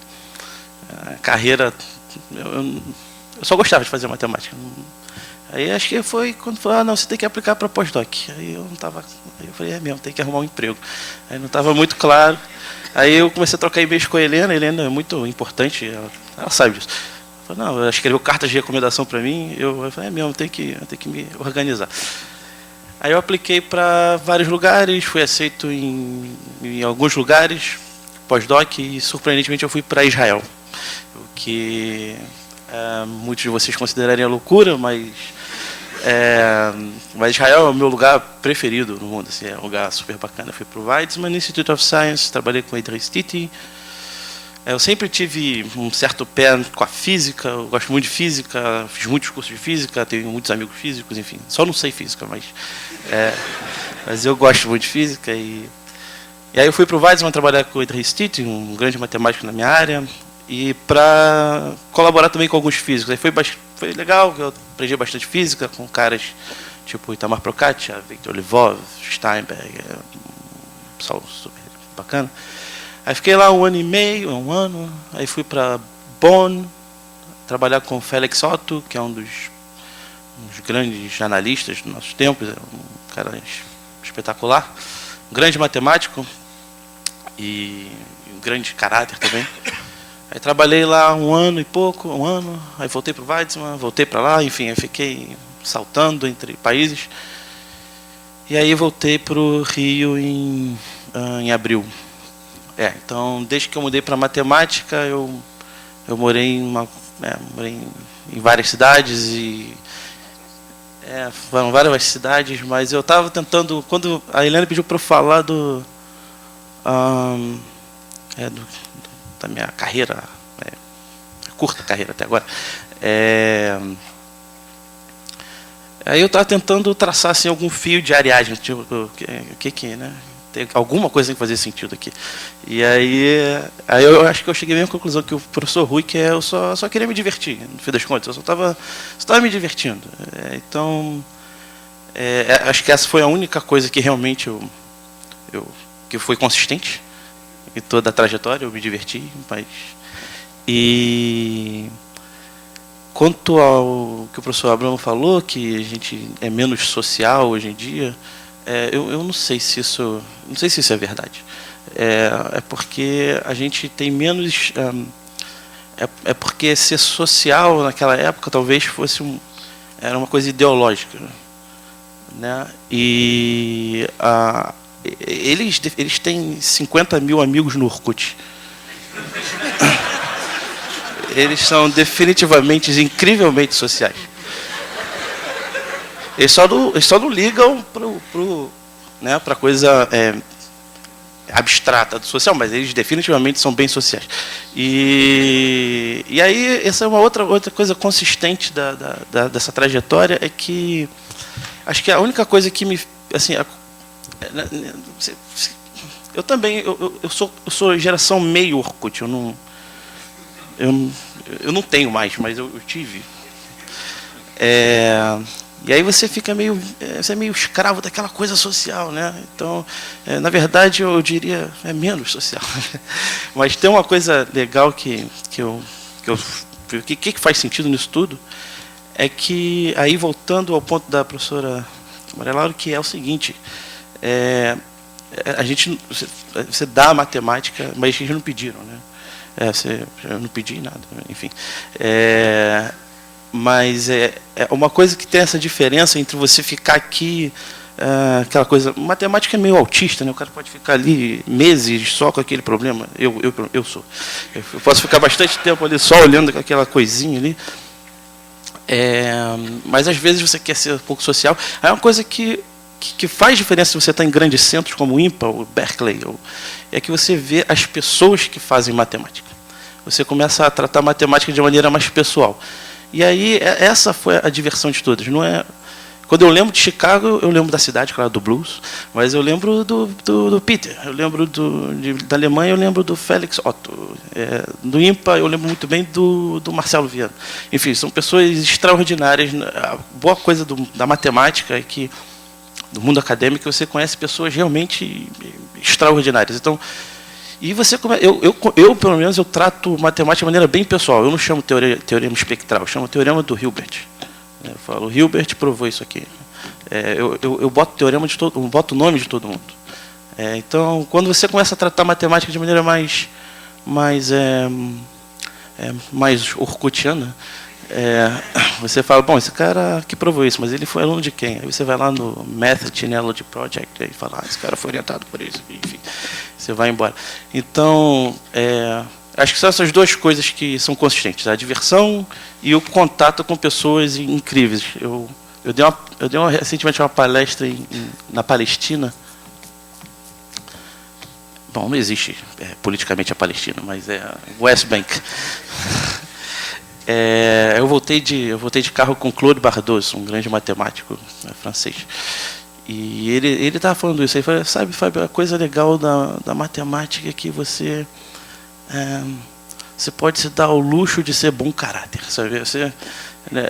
carreira, eu só gostava de fazer matemática. Aí acho que foi quando falou, não, você tem que aplicar para pós-doc. Aí eu não estava, aí eu falei, mesmo, tem que arrumar um emprego. Aí não estava muito claro. Aí eu comecei a trocar e-mails com a Helena é muito importante, ela sabe disso. Eu falei, não, ela escreveu cartas de recomendação para mim, eu falei, mesmo, eu tenho que me organizar. Aí eu apliquei para vários lugares, fui aceito em alguns lugares, pós-doc, e surpreendentemente eu fui para Israel. O que muitos de vocês considerariam loucura, mas Israel é o meu lugar preferido no mundo, assim, é um lugar super bacana. Eu fui para o Weizmann Institute of Science, trabalhei com Idris Titi. Eu sempre tive um certo pé com a física, eu gosto muito de física, fiz muitos cursos de física, tenho muitos amigos físicos, enfim, só não sei física, mas eu gosto muito de física. E aí eu fui para o Weizmann trabalhar com o Idris Titi, um grande matemático na minha área, e para colaborar também com alguns físicos. Aí foi legal, eu aprendi bastante física com caras tipo Itamar Procacia, Victor Lvov, Steinberg, pessoal super bacana. Aí fiquei lá 1 ano e meio, 1 ano, aí fui para Bonn, trabalhar com o Felix Otto, que é um dos grandes analistas dos nossos tempos, é um cara espetacular, um grande matemático e um grande caráter também. Aí trabalhei lá 1 ano e pouco, 1 ano, aí voltei para o Weizmann, voltei para lá, enfim, eu fiquei saltando entre países. E aí voltei para o Rio em abril. Então, desde que eu mudei para matemática, eu morei em várias cidades e foram várias cidades, mas eu estava tentando, quando a Helena pediu para eu falar da minha carreira, curta carreira até agora, aí eu estava tentando traçar assim, algum fio de areagem, tipo, o que alguma coisa tem que fazer sentido aqui. E aí eu acho que eu cheguei à mesma conclusão que o professor Rui, que eu só queria me divertir, no fim das contas, eu só estava me divertindo. Então, acho que essa foi a única coisa que realmente que foi consistente em toda a trajetória, eu me diverti, mas... E quanto ao que o professor Abramo falou, que a gente é menos social hoje em dia, eu não sei se isso é verdade. É porque a gente tem menos... É porque ser social naquela época talvez era uma coisa ideológica, né? E eles têm 50 mil amigos no Orkut. Eles são definitivamente, incrivelmente sociais. Eles só não ligam para coisa abstrata do social, mas eles definitivamente são bem sociais. E aí, essa é uma outra coisa consistente dessa trajetória, é que acho que a única coisa que me... Assim, eu também eu sou geração meio Orkut, eu não tenho mais, mas eu tive. E aí você fica meio escravo daquela coisa social, né? Então, na verdade, eu diria menos social. Mas tem uma coisa legal que faz sentido nisso tudo, é que, aí voltando ao ponto da professora Maria Laura, que é o seguinte, você dá a matemática, mas eles não pediram, né? Eu não pedi nada, enfim. Mas é uma coisa que tem essa diferença entre você ficar aqui, aquela coisa... Matemática é meio autista, né? O cara pode ficar ali meses só com aquele problema. Eu sou. Eu posso ficar bastante tempo ali só olhando aquela coisinha ali. Mas às vezes você quer ser um pouco social. É uma coisa que faz diferença se você está em grandes centros como o IMPA, ou Berkeley, é que você vê as pessoas que fazem matemática. Você começa a tratar a matemática de maneira mais pessoal. E aí, essa foi a diversão de todas. Não é... Quando eu lembro de Chicago, eu lembro da cidade, claro, do blues, mas eu lembro do Peter, eu lembro da Alemanha, eu lembro do Felix Otto. Do IMPA, eu lembro muito bem do Marcelo Viana. Enfim, são pessoas extraordinárias. A boa coisa da matemática é que, do mundo acadêmico, você conhece pessoas realmente extraordinárias. Então, e você eu pelo menos, eu trato matemática de maneira bem pessoal. Eu não chamo teorema espectral, eu chamo teorema do Hilbert. Eu falo, o Hilbert provou isso aqui. Eu boto teorema boto o nome de todo mundo. Então, quando você começa a tratar matemática de maneira mais orkutiana, você fala, bom, esse cara que provou isso, mas ele foi aluno de quem? Aí você vai lá no Method Genealogy Project e fala, esse cara foi orientado por isso, enfim, você vai embora. Então, acho que são essas duas coisas que são consistentes, a diversão e o contato com pessoas incríveis. Eu dei recentemente uma palestra na Palestina. Bom, não existe politicamente a Palestina, mas é West Bank. Eu voltei de carro com Claude Bardot, um grande matemático francês. E ele estava falando isso. Ele falou, sabe, Fábio, a coisa legal da matemática é que você pode se dar ao luxo de ser bom caráter. Sabe?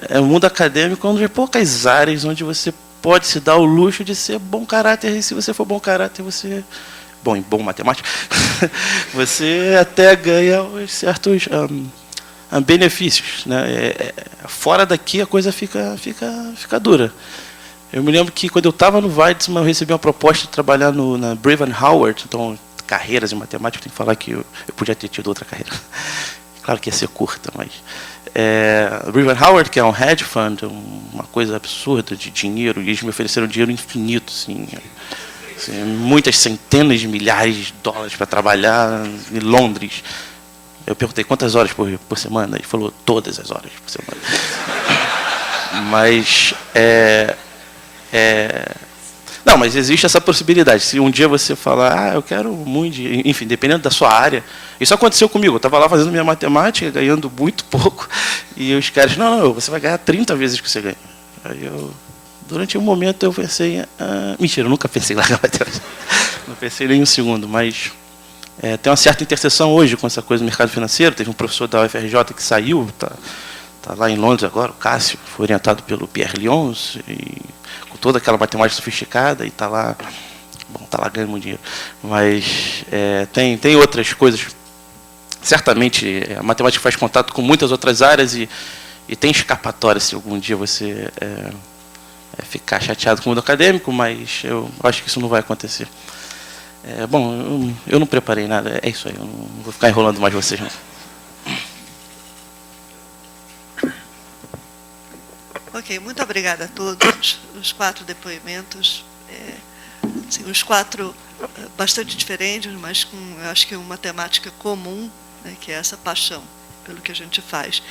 É um mundo acadêmico onde há poucas áreas onde você pode se dar ao luxo de ser bom caráter. E se você for bom caráter, você... bom matemática, você até ganha certos... benefícios, né? Fora daqui a coisa fica dura. Eu me lembro que quando eu estava no Weizmann, eu recebi uma proposta de trabalhar na Braven Howard, então carreiras em matemática, tem que falar que eu podia ter tido outra carreira. Claro que ia ser curta, mas Braven Howard, que é um hedge fund, uma coisa absurda de dinheiro, e eles me ofereceram dinheiro infinito, assim, muitas centenas de milhares de dólares para trabalhar em Londres. Eu perguntei quantas horas por semana, ele falou todas as horas por semana. Mas não, mas existe essa possibilidade. Se um dia você falar, eu quero muito, enfim, dependendo da sua área. Isso aconteceu comigo. Eu estava lá fazendo minha matemática, ganhando muito pouco, e os caras, não, você vai ganhar 30 vezes o que você ganha. Aí durante um momento eu pensei, mentira, eu nunca pensei em largar a matemática. Não pensei nem um segundo, mas tem uma certa interseção hoje com essa coisa do mercado financeiro. Teve um professor da UFRJ que saiu, está lá em Londres agora, o Cássio, foi orientado pelo Pierre Lyons, e com toda aquela matemática sofisticada, e está lá ganhando muito dinheiro. Mas tem outras coisas. Certamente, a matemática faz contato com muitas outras áreas e tem escapatória se algum dia você ficar chateado com o mundo acadêmico, mas eu acho que isso não vai acontecer. Bom, eu não preparei nada, é isso aí, eu não vou ficar enrolando mais vocês, não. Ok, muito obrigada a todos. Os 4 depoimentos, assim, os 4 bastante diferentes, mas com, eu acho que uma temática comum, né, que é essa paixão pelo que a gente faz.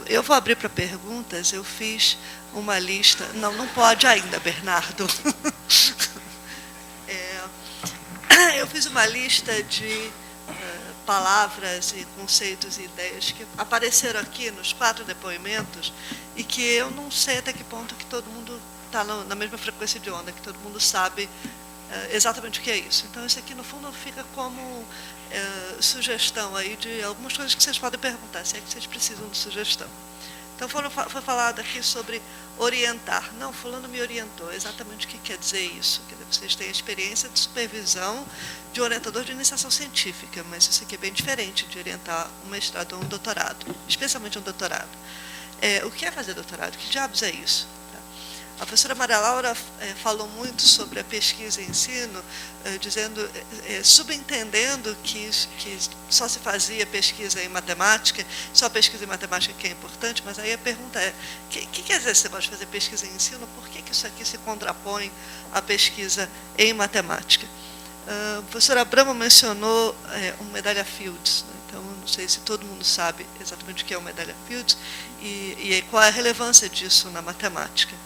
Eu vou abrir para perguntas. Eu fiz uma lista. Não pode ainda, Bernardo. Eu fiz uma lista de palavras e conceitos e ideias que apareceram aqui nos 4 depoimentos e que eu não sei até que ponto que todo mundo está na mesma frequência de onda, que todo mundo sabe exatamente o que é isso. Então, isso aqui, no fundo, fica como sugestão aí de algumas coisas que vocês podem perguntar, se é que vocês precisam de sugestão. Então, foi falado aqui sobre orientar. Não, fulano me orientou. Exatamente o que quer dizer isso? Que vocês têm experiência de supervisão de orientador de iniciação científica, mas isso aqui é bem diferente de orientar um mestrado ou um doutorado, especialmente um doutorado. O que é fazer doutorado? Que diabos é isso? A professora Maria Laura falou muito sobre a pesquisa e ensino, subentendendo que só se fazia pesquisa em matemática, só pesquisa em matemática que é importante, mas aí a pergunta é, o que quer dizer você pode fazer pesquisa e ensino? Por que isso aqui se contrapõe à pesquisa em matemática? A professora Abramo mencionou uma medalha Fields, né? Então, eu não sei se todo mundo sabe exatamente o que é uma medalha Fields e qual é a relevância disso na matemática.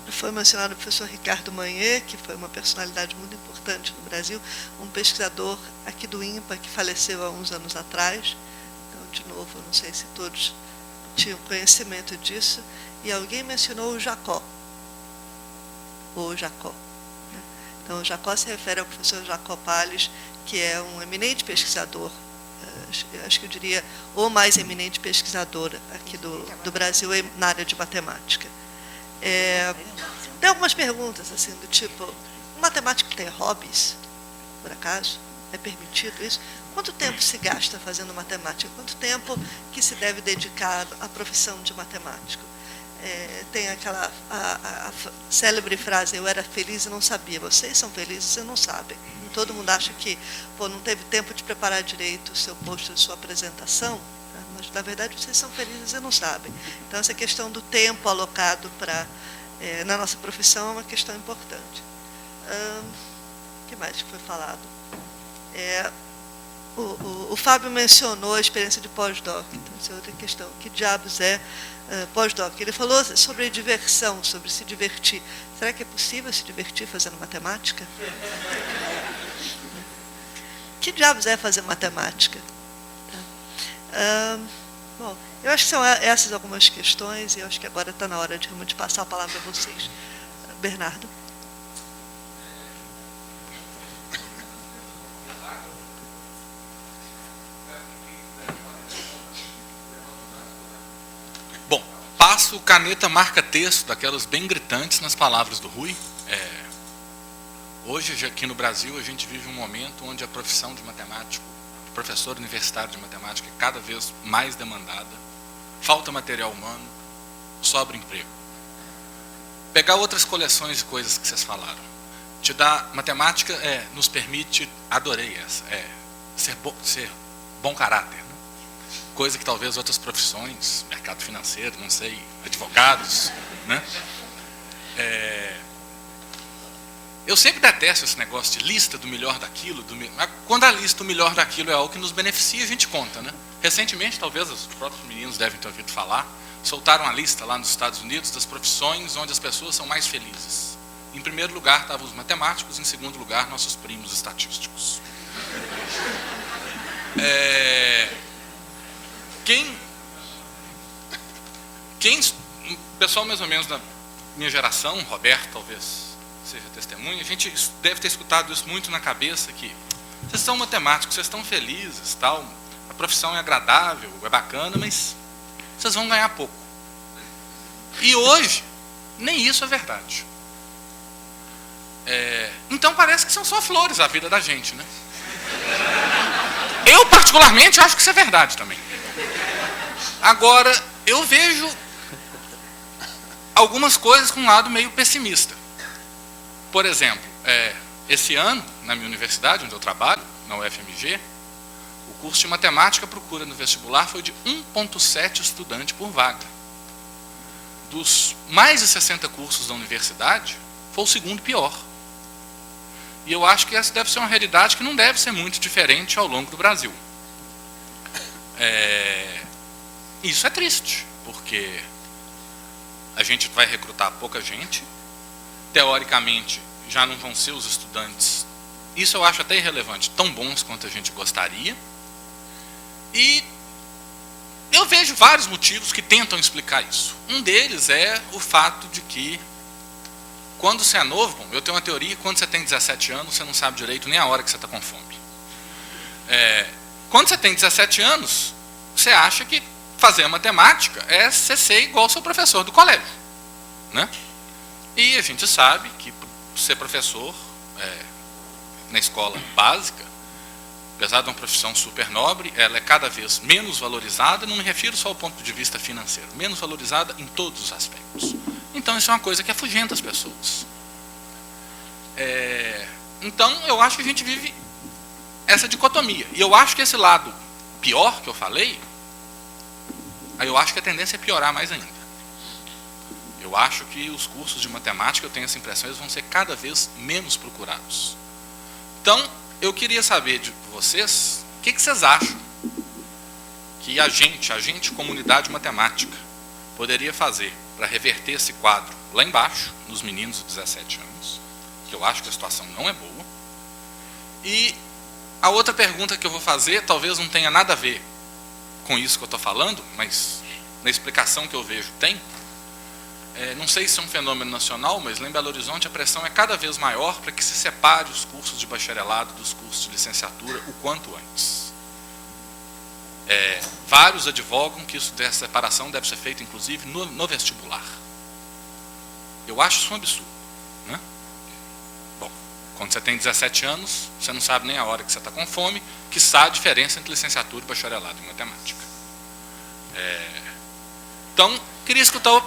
Foi mencionado o professor Ricardo Manhê, que foi uma personalidade muito importante no Brasil, um pesquisador aqui do INPA, que faleceu há uns anos atrás. Então, de novo, eu não sei se todos tinham conhecimento disso. E alguém mencionou o Jacó. Né? Então, o Jacó se refere ao professor Jacó Palles, que é um eminente pesquisador, acho que eu diria o mais eminente pesquisador aqui do Brasil na área de matemática. Tem algumas perguntas assim do tipo, o matemático tem hobbies, por acaso? É permitido isso? Quanto tempo se gasta fazendo matemática? Quanto tempo que se deve dedicar à profissão de matemático? Tem aquela a célebre frase, eu era feliz e não sabia. Vocês são felizes e não sabem. Todo mundo acha que não teve tempo de preparar direito o seu post de sua apresentação, tá? Mas, na verdade, vocês são felizes e não sabem. Então, essa questão do tempo alocado na nossa profissão é uma questão importante. O que mais que foi falado? O Fábio mencionou a experiência de pós-doc. Então, essa é outra questão. Que diabos é pós-doc? Ele falou sobre diversão, sobre se divertir. Será que é possível se divertir fazendo matemática? Que diabos é fazer matemática? Bom, eu acho que são essas algumas questões e eu acho que agora está na hora de realmente passar a palavra a vocês. Bernardo. Bom, passo caneta marca-texto, daquelas bem gritantes nas palavras do Rui. Hoje, aqui no Brasil, a gente vive um momento onde a profissão de matemático, de professor universitário de matemática, é cada vez mais demandada. Falta material humano, sobra emprego. Pegar outras coleções de coisas que vocês falaram. Matemática nos permite, adorei essa, ser bom caráter. Né? Coisa que talvez outras profissões, mercado financeiro, não sei, advogados, né? Eu sempre detesto esse negócio de lista do melhor daquilo, mas quando a lista do melhor daquilo é algo que nos beneficia, a gente conta, né? Recentemente, talvez os próprios meninos devem ter ouvido falar, soltaram a lista lá nos Estados Unidos das profissões onde as pessoas são mais felizes. Em primeiro lugar estavam os matemáticos, em segundo lugar, nossos primos estatísticos. O pessoal mais ou menos da minha geração, Roberto talvez seja testemunha, a gente deve ter escutado isso muito na cabeça, que vocês são matemáticos, vocês estão felizes, tal, a profissão é agradável, é bacana, mas vocês vão ganhar pouco. E hoje, nem isso é verdade. Então parece que são só flores a vida da gente, né? Eu, particularmente, acho que isso é verdade também. Agora, eu vejo algumas coisas com um lado meio pessimista. Por exemplo, esse ano, na minha universidade, onde eu trabalho, na UFMG, o curso de matemática procura no vestibular foi de 1,7 estudante por vaga. Dos mais de 60 cursos da universidade, foi o segundo pior. E eu acho que essa deve ser uma realidade que não deve ser muito diferente ao longo do Brasil. Isso é triste, porque a gente vai recrutar pouca gente, teoricamente já não vão ser os estudantes, isso eu acho até irrelevante, tão bons quanto a gente gostaria, e eu vejo vários motivos que tentam explicar isso. Um deles é o fato de que, quando você é novo, bom, eu tenho uma teoria, quando você tem 17 anos, você não sabe direito nem a hora que você está com fome. Quando você tem 17 anos, você acha que fazer matemática é você ser igual ao seu professor do colégio, né? E a gente sabe que ser professor na escola básica, apesar de uma profissão super nobre, ela é cada vez menos valorizada, não me refiro só ao ponto de vista financeiro, menos valorizada em todos os aspectos. Então isso é uma coisa que afugenta as pessoas. Então eu acho que a gente vive essa dicotomia. E eu acho que esse lado pior que eu falei, aí eu acho que a tendência é piorar mais ainda. Eu acho que os cursos de matemática, eu tenho essa impressão, eles vão ser cada vez menos procurados. Então, eu queria saber de vocês, o que vocês acham que a gente, comunidade matemática, poderia fazer para reverter esse quadro lá embaixo, nos meninos de 17 anos, que eu acho que a situação não é boa. E a outra pergunta que eu vou fazer, talvez não tenha nada a ver com isso que eu estou falando, mas na explicação que eu vejo tem. Não sei se é um fenômeno nacional, mas lá em Belo Horizonte a pressão é cada vez maior para que se separe os cursos de bacharelado dos cursos de licenciatura o quanto antes. Vários advogam que essa separação deve ser feita, inclusive, no vestibular. Eu acho isso um absurdo, né? Bom, quando você tem 17 anos, você não sabe nem a hora que você está com fome, quiçá a diferença entre licenciatura e bacharelado em matemática. Então, queria escutar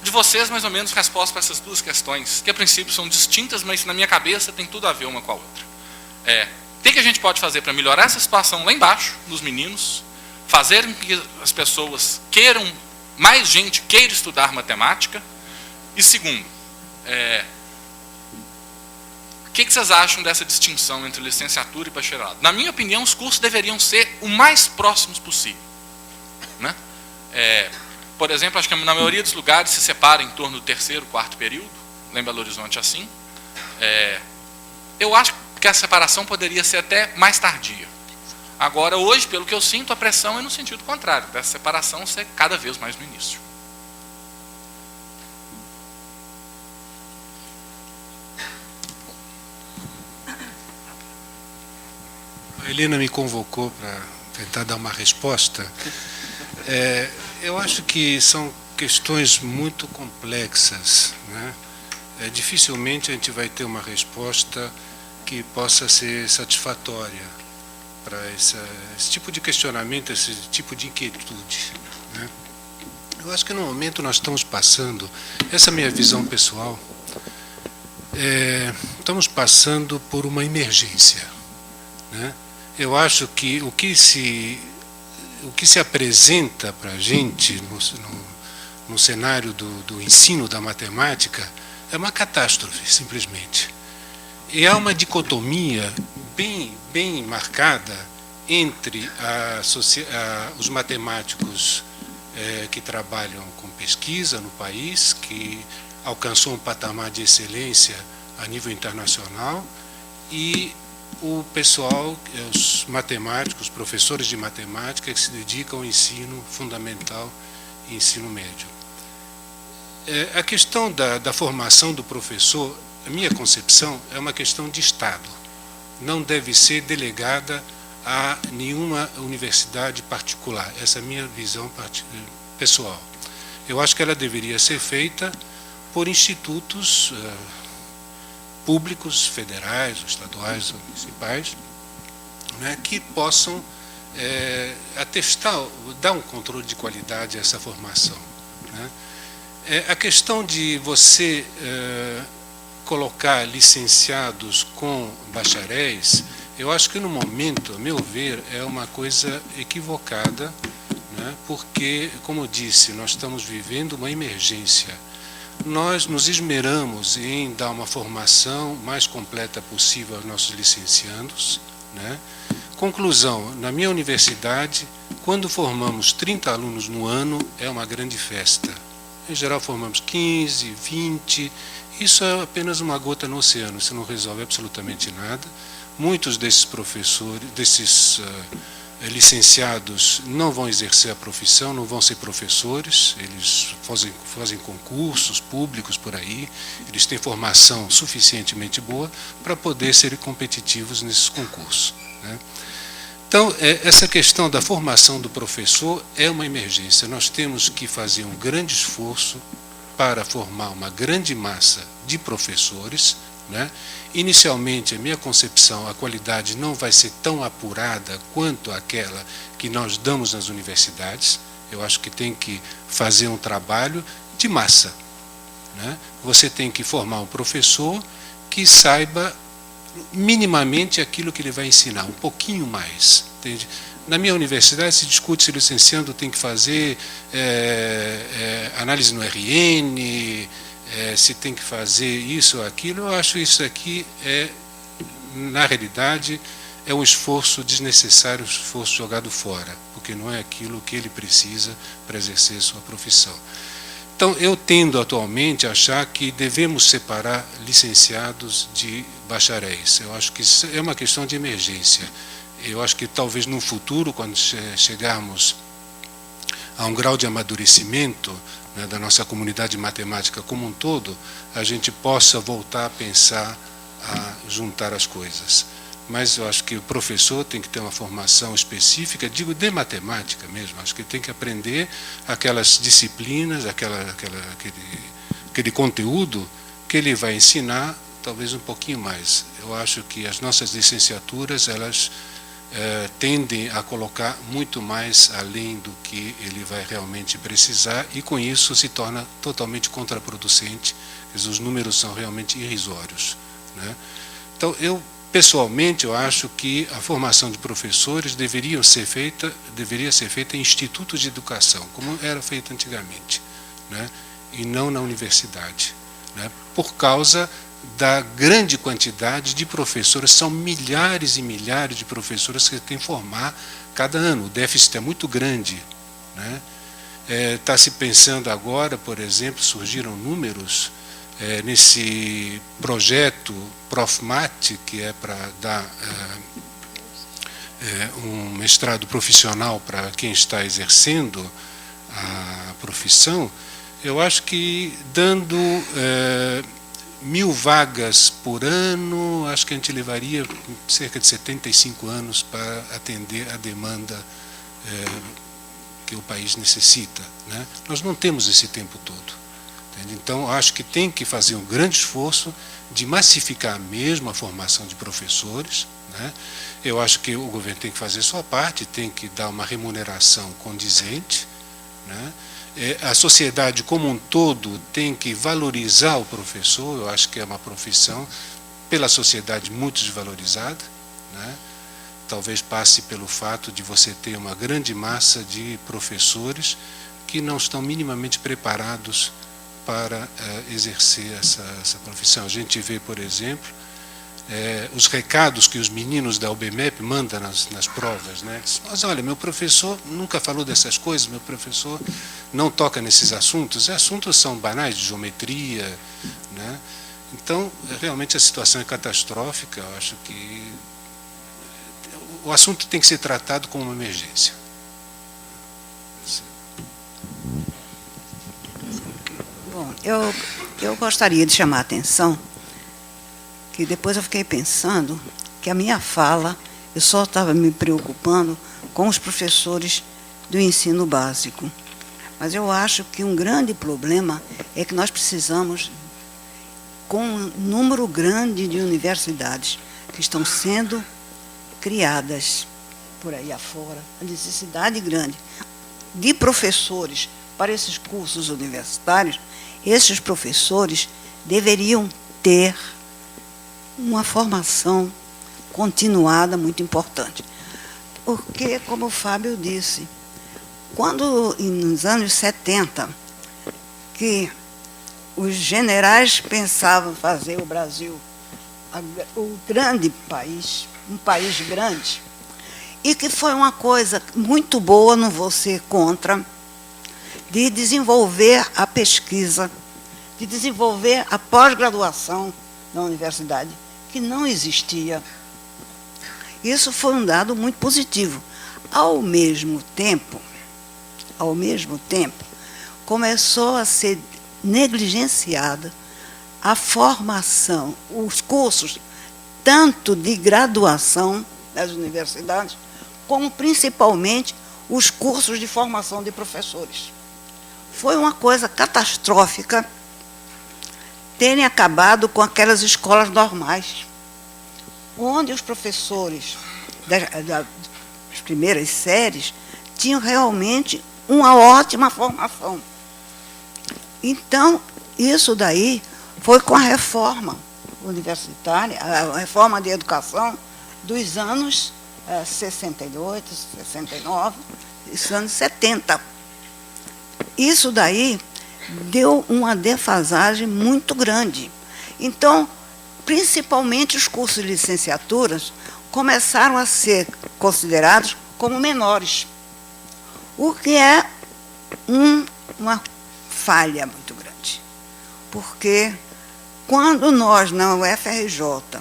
de vocês, mais ou menos, respostas para essas duas questões, que a princípio são distintas, mas na minha cabeça tem tudo a ver uma com a outra. O que a gente pode fazer para melhorar essa situação lá embaixo, dos meninos, fazer com que as pessoas mais gente queira estudar matemática? E segundo, o que vocês acham dessa distinção entre licenciatura e bacharelado? Na minha opinião, os cursos deveriam ser o mais próximos possível, né? Por exemplo, acho que na maioria dos lugares se separa em torno do terceiro, quarto período, lá em Belo Horizonte assim. Eu acho que a separação poderia ser até mais tardia. Agora, hoje, pelo que eu sinto, a pressão é no sentido contrário, dessa separação ser cada vez mais no início. A Helena me convocou para tentar dar uma resposta. Eu acho que são questões muito complexas, né? Dificilmente a gente vai ter uma resposta que possa ser satisfatória para esse tipo de questionamento, esse tipo de inquietude, né? Eu acho que no momento nós estamos passando, essa é a minha visão pessoal, estamos passando por uma emergência, né? Eu acho que o que se apresenta para a gente no cenário do ensino da matemática é uma catástrofe, simplesmente. E há uma dicotomia bem marcada entre os matemáticos que trabalham com pesquisa no país, que alcançou um patamar de excelência a nível internacional, e o pessoal, os matemáticos, os professores de matemática que se dedicam ao ensino fundamental e ensino médio. A questão da formação do professor a minha concepção é uma questão de Estado. Não deve ser delegada a nenhuma universidade particular. Essa é a minha visão pessoal. Eu acho que ela deveria ser feita por institutos públicos, federais, estaduais ou municipais, né, que possam atestar, dar um controle de qualidade a essa formação. Né. A questão de você colocar licenciados com bacharéis, eu acho que no momento, a meu ver, é uma coisa equivocada, né, porque, como eu disse, nós estamos vivendo uma emergência. Nós nos esmeramos em dar uma formação mais completa possível aos nossos licenciandos, né. Conclusão, na minha universidade, quando formamos 30 alunos no ano, é uma grande festa. Em geral, formamos 15, 20, isso é apenas uma gota no oceano, isso não resolve absolutamente nada. Muitos desses professores, licenciados, não vão exercer a profissão, não vão ser professores, eles fazem concursos públicos por aí, eles têm formação suficientemente boa para poder serem competitivos nesses concursos, né? Então, essa questão da formação do professor é uma emergência. Nós temos que fazer um grande esforço para formar uma grande massa de professores, né? Inicialmente, a minha concepção, a qualidade não vai ser tão apurada quanto aquela que nós damos nas universidades. Eu acho que tem que fazer um trabalho de massa, né? Você tem que formar um professor que saiba minimamente aquilo que ele vai ensinar, um pouquinho mais. Entende? Na minha universidade se discute se o licenciando tem que fazer análise no RN, se tem que fazer isso ou aquilo. Eu acho isso aqui, na realidade, é um esforço desnecessário, um esforço jogado fora, porque não é aquilo que ele precisa para exercer sua profissão. Então, eu tendo atualmente a achar que devemos separar licenciados de bacharéis. Eu acho que isso é uma questão de emergência. Eu acho que talvez no futuro, quando chegarmos a um grau de amadurecimento, né, da nossa comunidade matemática como um todo, a gente possa voltar a pensar, a juntar as coisas. Mas eu acho que o professor tem que ter uma formação específica, digo de matemática mesmo, acho que tem que aprender aquelas disciplinas, aquele conteúdo que ele vai ensinar, talvez um pouquinho mais. Eu acho que as nossas licenciaturas, elas tendem a colocar muito mais além do que ele vai realmente precisar, e com isso se torna totalmente contraproducente, os números são realmente irrisórios, né? Então, pessoalmente, eu acho que a formação de professores deveria ser feita em institutos de educação, como era feito antigamente, né? E não na universidade, né? Por causa da grande quantidade de professores, são milhares e milhares de professores que tem que formar cada ano. O déficit é muito grande, né? Está se pensando agora, por exemplo, surgiram números nesse projeto Profmat, que é para dar um mestrado profissional para quem está exercendo a profissão. Eu acho que dando 1.000 vagas por ano, acho que a gente levaria cerca de 75 anos para atender a demanda que o país necessita, né? Nós não temos esse tempo todo. Então, acho que tem que fazer um grande esforço de massificar mesmo a formação de professores, né? Eu acho que o governo tem que fazer sua parte, tem que dar uma remuneração condizente, né? A sociedade como um todo tem que valorizar o professor. Eu acho que é uma profissão, pela sociedade, muito desvalorizada, né? Talvez passe pelo fato de você ter uma grande massa de professores que não estão minimamente preparados para exercer essa profissão. A gente vê, por exemplo, os recados que os meninos da UBMEP mandam nas provas, né? Mas olha, meu professor nunca falou dessas coisas, meu professor não toca nesses assuntos. Os assuntos são banais, de geometria, né? Então, realmente a situação é catastrófica. Eu acho que o assunto tem que ser tratado como uma emergência. Bom, eu gostaria de chamar a atenção que depois eu fiquei pensando que a minha fala, eu só estava me preocupando com os professores do ensino básico. Mas eu acho que um grande problema é que nós precisamos, com um número grande de universidades que estão sendo criadas por aí afora, a necessidade grande de professores para esses cursos universitários, esses professores deveriam ter uma formação continuada muito importante. Porque, como o Fábio disse, quando, nos anos 70, que os generais pensavam fazer o Brasil o grande país, um país grande, e que foi uma coisa muito boa, não vou ser contra, de desenvolver a pesquisa, de desenvolver a pós-graduação na universidade, que não existia. Isso foi um dado muito positivo. Ao mesmo tempo, começou a ser negligenciada a formação, os cursos, tanto de graduação das universidades, como principalmente os cursos de formação de professores. Foi uma coisa catastrófica terem acabado com aquelas escolas normais, onde os professores das primeiras séries tinham realmente uma ótima formação. Então, isso daí foi com a reforma universitária, a reforma de educação dos anos 68, 69, dos anos 70. Isso daí deu uma defasagem muito grande. Então, principalmente os cursos de licenciaturas começaram a ser considerados como menores, o que é uma falha muito grande. Porque quando nós, na UFRJ,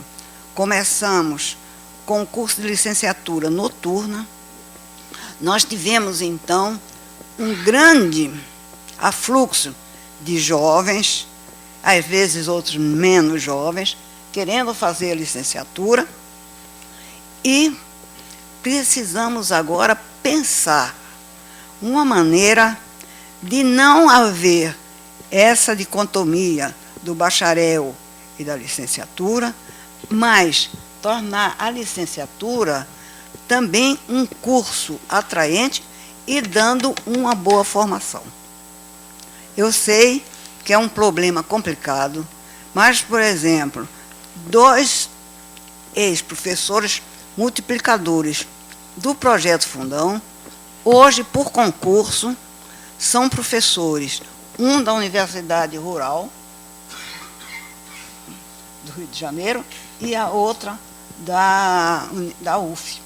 começamos com o curso de licenciatura noturna, nós tivemos, então, um grande afluxo de jovens, às vezes outros menos jovens, querendo fazer a licenciatura, e precisamos agora pensar uma maneira de não haver essa dicotomia do bacharel e da licenciatura, mas tornar a licenciatura também um curso atraente e dando uma boa formação. Eu sei que é um problema complicado, mas, por exemplo, 2 ex-professores multiplicadores do Projeto Fundão, hoje, por concurso, são professores, um da Universidade Rural do Rio de Janeiro e a outra da UF,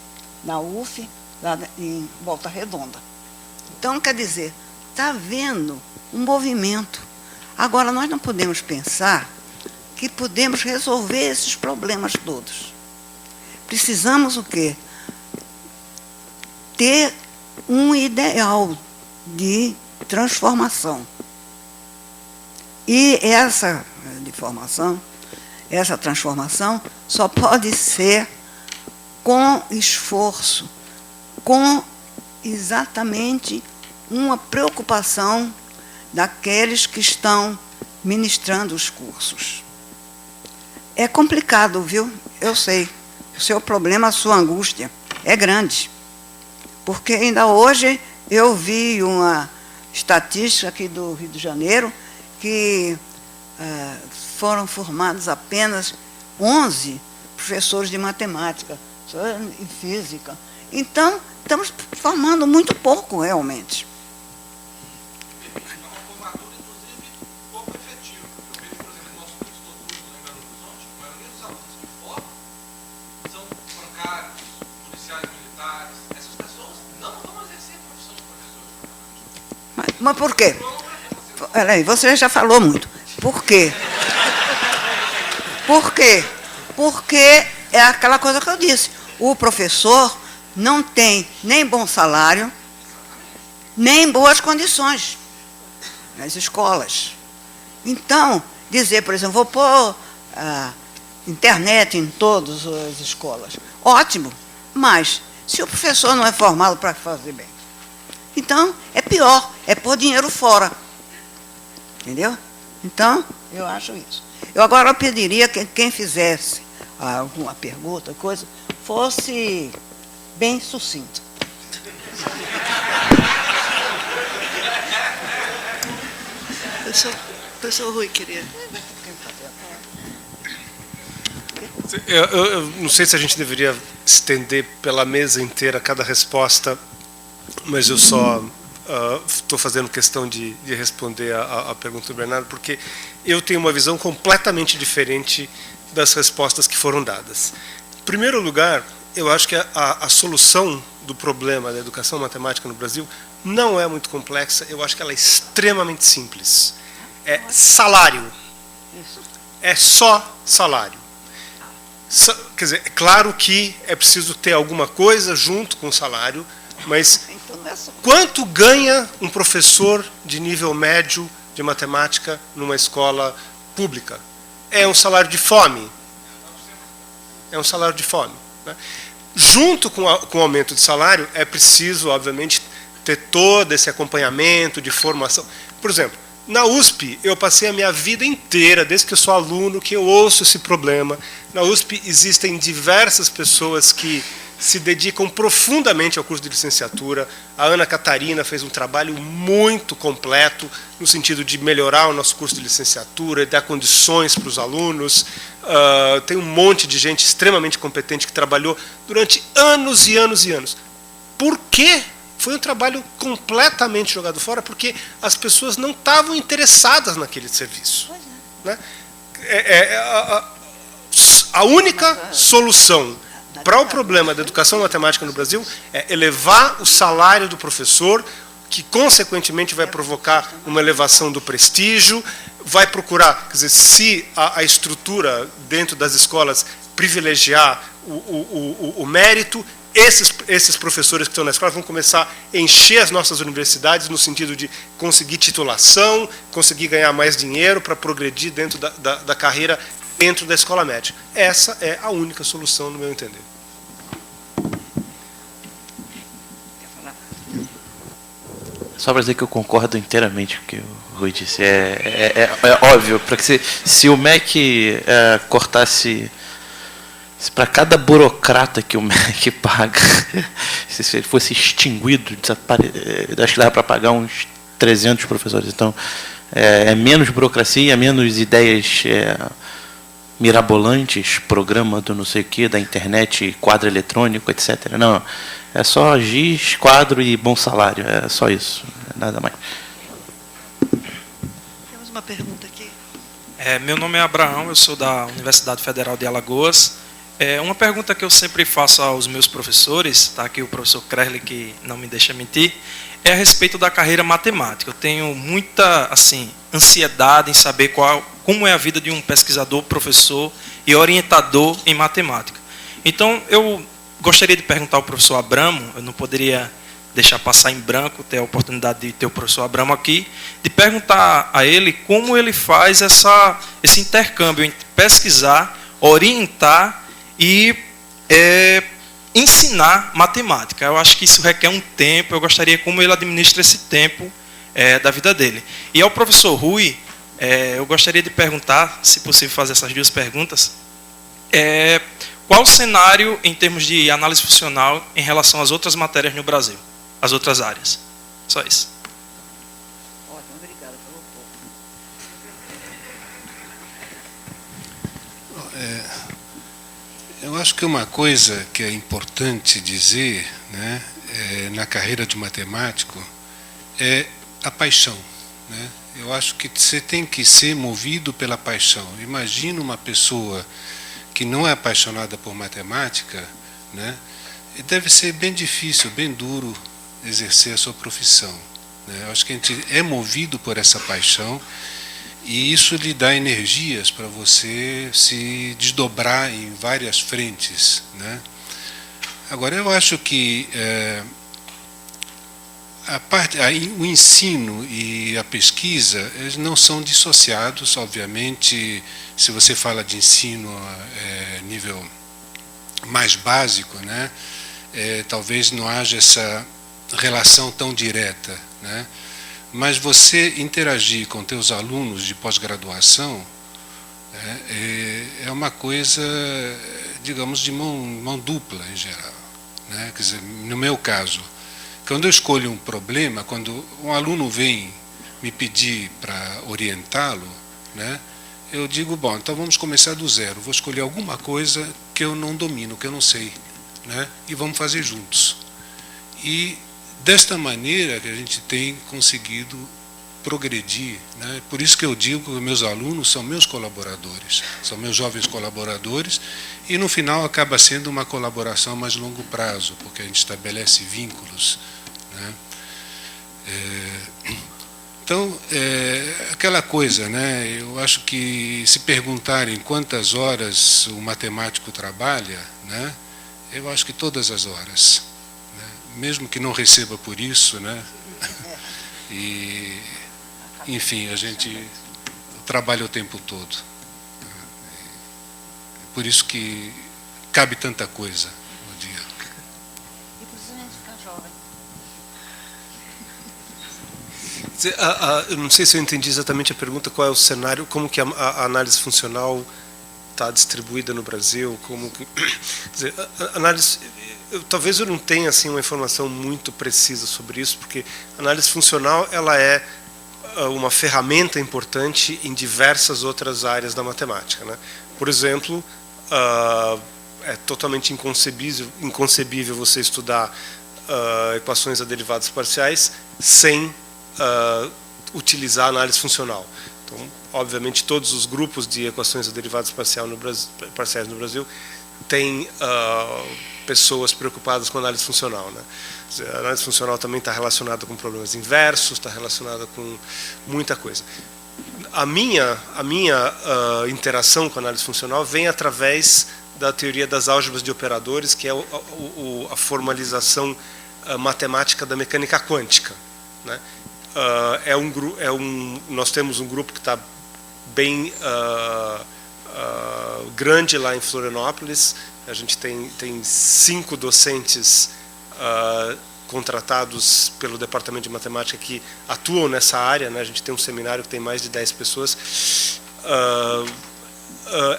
lá em Volta Redonda. Então, quer dizer, está havendo um movimento. Agora, nós não podemos pensar que podemos resolver esses problemas todos. Precisamos o quê? Ter um ideal de transformação. E essa transformação só pode ser com esforço, com exatamente uma preocupação daqueles que estão ministrando os cursos. É complicado, viu? Eu sei. O seu problema, a sua angústia é grande. Porque ainda hoje eu vi uma estatística aqui do Rio de Janeiro que foram formados apenas 11 professores de matemática e física. Então, estamos formando muito pouco, realmente. Mas por quê? Peraí, você já falou muito. Por quê? Por quê? Porque é aquela coisa que eu disse. O professor não tem nem bom salário, nem boas condições nas escolas. Então, dizer, por exemplo, vou pôr internet em todas as escolas. Ótimo, mas se o professor não é formado para fazer bem, então é pior, é pôr dinheiro fora. Entendeu? Então, eu acho isso. Eu agora pediria que quem fizesse alguma pergunta, coisa, fosse bem sucinto. Professor Rui queria. Eu não sei se a gente deveria estender pela mesa inteira cada resposta, mas eu só estou fazendo questão de responder a pergunta do Bernardo, porque eu tenho uma visão completamente diferente das respostas que foram dadas. Em primeiro lugar, eu acho que a solução do problema da educação matemática no Brasil não é muito complexa, eu acho que ela é extremamente simples. É salário. É só salário. Quer dizer, é claro que é preciso ter alguma coisa junto com o salário, mas quanto ganha um professor de nível médio de matemática numa escola pública? É um salário de fome. É um salário de fome. Né? Junto com o aumento de salário, é preciso, obviamente, ter todo esse acompanhamento de formação. Por exemplo, na USP, eu passei a minha vida inteira, desde que eu sou aluno, que eu ouço esse problema. Na USP existem diversas pessoas que se dedicam profundamente ao curso de licenciatura. A Ana Catarina fez um trabalho muito completo no sentido de melhorar o nosso curso de licenciatura e dar condições para os alunos. Tem um monte de gente extremamente competente que trabalhou durante anos e anos e anos. Por quê? Foi um trabalho completamente jogado fora, porque as pessoas não estavam interessadas naquele serviço. Né? A única solução para o problema da educação matemática no Brasil é elevar o salário do professor, que consequentemente vai provocar uma elevação do prestígio, vai procurar, quer dizer, se a estrutura dentro das escolas privilegiar o mérito, esses professores que estão na escola vão começar a encher as nossas universidades no sentido de conseguir titulação, conseguir ganhar mais dinheiro para progredir dentro da carreira dentro da escola média. Essa é a única solução, no meu entender. Só para dizer que eu concordo inteiramente com o que o Rui disse. É óbvio, porque se o MEC cortasse... Se para cada burocrata que o MEC paga, se ele fosse extinguido, acho que dava para pagar uns 300 professores. Então, é menos burocracia, menos ideias mirabolantes, programa do não sei o quê, da internet, quadro eletrônico, etc. Não, é só giz, quadro e bom salário. É só isso, nada mais. Temos uma pergunta aqui. Meu nome é Abraão, eu sou da Universidade Federal de Alagoas. Uma pergunta que eu sempre faço aos meus professores, está aqui o professor Kresley, que não me deixa mentir, é a respeito da carreira matemática. Eu tenho muita ansiedade em saber como é a vida de um pesquisador, professor e orientador em matemática. Então, eu gostaria de perguntar ao professor Abramo, eu não poderia deixar passar em branco, ter a oportunidade de ter o professor Abramo aqui, de perguntar a ele como ele faz esse intercâmbio entre pesquisar, orientar e ensinar matemática. Eu acho que isso requer um tempo, eu gostaria como ele administra esse tempo da vida dele. E ao professor Rui, eu gostaria de perguntar, se possível fazer essas duas perguntas, qual o cenário em termos de análise funcional em relação às outras matérias no Brasil, as outras áreas? Só isso. Ótimo, obrigada pelo pouco. Eu acho que uma coisa que é importante dizer, né, na carreira de matemático é a paixão. Né? Eu acho que você tem que ser movido pela paixão. Imagina uma pessoa que não é apaixonada por matemática, né, deve ser bem difícil, bem duro exercer a sua profissão. Né? Eu acho que a gente é movido por essa paixão e isso lhe dá energias para você se desdobrar em várias frentes. Né? Agora, eu acho que o ensino e a pesquisa, eles não são dissociados, obviamente. Se você fala de ensino nível mais básico, né, talvez não haja essa relação tão direta, né, mas você interagir com teus alunos de pós-graduação é uma coisa, digamos, de mão dupla em geral, né? Quer dizer, no meu caso, quando eu escolho um problema, quando um aluno vem me pedir para orientá-lo, né, eu digo, bom, então vamos começar do zero, vou escolher alguma coisa que eu não domino, que eu não sei, né, e vamos fazer juntos. E desta maneira que a gente tem conseguido progredir, né? Por isso que eu digo que meus alunos são meus colaboradores, são meus jovens colaboradores, e no final acaba sendo uma colaboração a mais longo prazo, porque a gente estabelece vínculos, né? Então, aquela coisa, né? Eu acho que se perguntarem quantas horas o matemático trabalha, né? Eu acho que todas as horas, né? Mesmo que não receba por isso, né? E, enfim, a gente trabalha o tempo todo. Por isso que cabe tanta coisa no dia. E precisa ficar jovem. Eu não sei se eu entendi exatamente a pergunta, qual é o cenário, como que a análise funcional está distribuída no Brasil, como que, quer dizer, análise, talvez eu não tenha assim uma informação muito precisa sobre isso, porque a análise funcional ela é uma ferramenta importante em diversas outras áreas da matemática, né? Por exemplo, é totalmente inconcebível você estudar equações a derivadas parciais sem utilizar a análise funcional. Então, obviamente, todos os grupos de equações a derivadas parciais no Brasil têm pessoas preocupadas com análise funcional, né? A análise funcional também está relacionada com problemas inversos, está relacionada com muita coisa. A minha interação com a análise funcional vem através da teoria das álgebras de operadores, que é a formalização matemática da mecânica quântica, né? Nós temos um grupo que está bem grande lá em Florianópolis. A gente tem 5 docentes contratados pelo Departamento de Matemática que atuam nessa área, né? A gente tem um seminário que tem mais de 10 pessoas.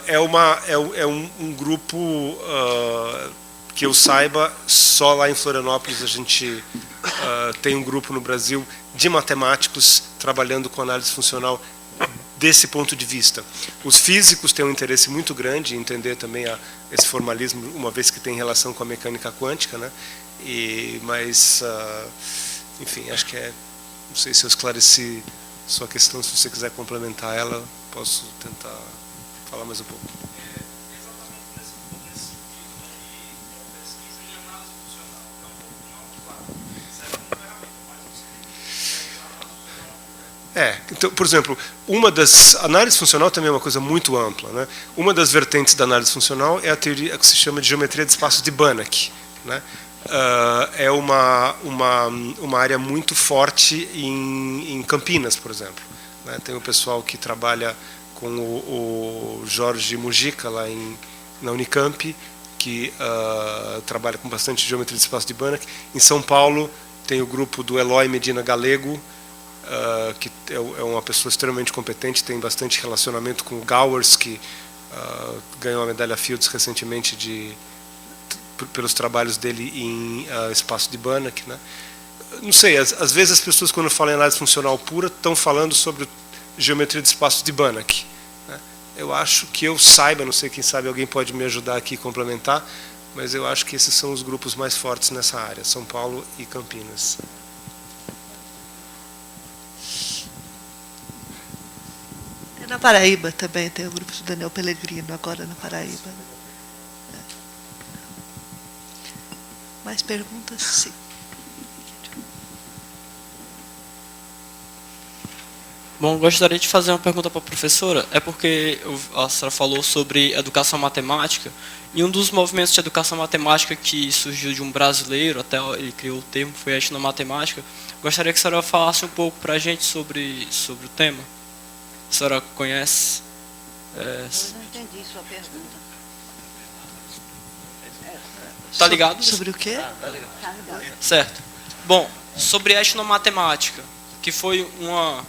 É um grupo que eu saiba, só lá em Florianópolis a gente tem um grupo no Brasil de matemáticos trabalhando com análise funcional desse ponto de vista. Os físicos têm um interesse muito grande em entender também esse formalismo, uma vez que tem relação com a mecânica quântica, né? Mas, enfim, acho que não sei se eu esclareci sua questão. Se você quiser complementar ela, posso tentar falar mais um pouco. Então, por exemplo, a análise funcional também é uma coisa muito ampla, né? Uma das vertentes da análise funcional é a teoria que se chama de geometria de espaços de Banach, né? É uma área muito forte em Campinas, por exemplo, né? Tem o pessoal que trabalha com o Jorge Mujica lá na Unicamp, que trabalha com bastante geometria de espaços de Banach. Em São Paulo tem o grupo do Eloy Medina Galego, que é uma pessoa extremamente competente, tem bastante relacionamento com o Gowers, que ganhou a medalha Fields recentemente pelos trabalhos dele em espaço de Banach, né? Não sei, às vezes as pessoas, quando falam em análise funcional pura, estão falando sobre geometria de espaços de Banach, né? Eu acho que eu saiba, não sei, quem sabe alguém pode me ajudar aqui e complementar, mas eu acho que esses são os grupos mais fortes nessa área, São Paulo e Campinas. Na Paraíba também tem o grupo do Daniel Pellegrino, agora na Paraíba. Mais perguntas? Sim. Bom, gostaria de fazer uma pergunta para a professora. É porque a senhora falou sobre educação matemática, e um dos movimentos de educação matemática que surgiu de um brasileiro, até ele criou o termo, foi a etnomatemática. Gostaria que a senhora falasse um pouco para a gente sobre o tema. A senhora conhece? Eu não entendi sua pergunta. Tá ligado? Sobre o quê? Tá ligado. Certo. Bom, sobre a etnomatemática, que foi uma...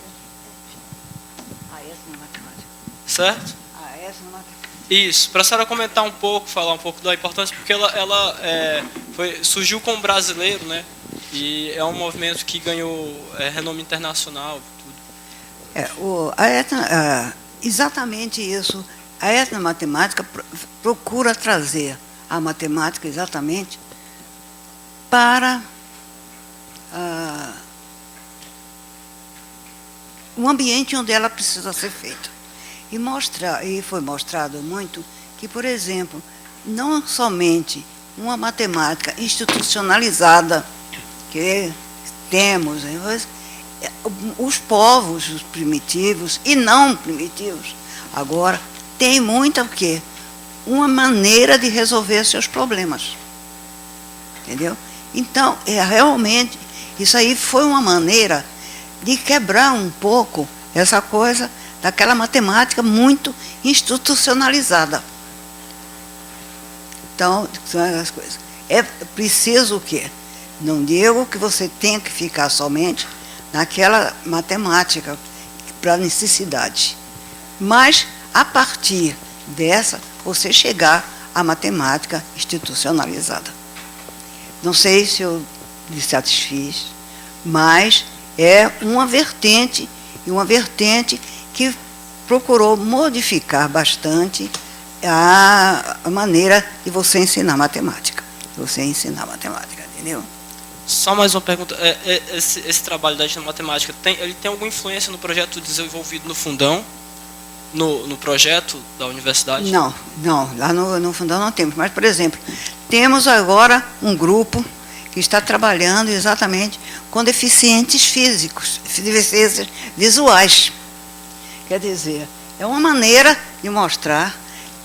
A etnomatemática. Certo? A etnomatemática. Isso, para a senhora comentar um pouco, falar um pouco da importância, porque ela surgiu com um brasileiro, né? E é um movimento que ganhou renome internacional. Tudo. Exatamente isso. A etnomatemática procura trazer a matemática exatamente para o ambiente onde ela precisa ser feita. E foi mostrado muito que, por exemplo, não somente uma matemática institucionalizada que temos, os povos, os primitivos e não primitivos, agora tem muito o quê? Uma maneira de resolver seus problemas. Entendeu? Então, realmente, isso aí foi uma maneira de quebrar um pouco essa coisa daquela matemática muito institucionalizada. Então, são as coisas. É preciso o quê? Não digo que você tenha que ficar somente naquela matemática para necessidade, mas a partir dessa você chegar à matemática institucionalizada. Não sei se eu lhe satisfiz, mas é uma vertente, e uma vertente que procurou modificar bastante a maneira de você ensinar matemática. Entendeu? Só mais uma pergunta. Esse trabalho da etnomatemática, ele tem alguma influência no projeto desenvolvido no Fundão? No projeto da universidade? Não, lá no Fundão não temos. Mas, por exemplo, temos agora um grupo que está trabalhando exatamente com deficientes físicos, deficiências visuais. Quer dizer, é uma maneira de mostrar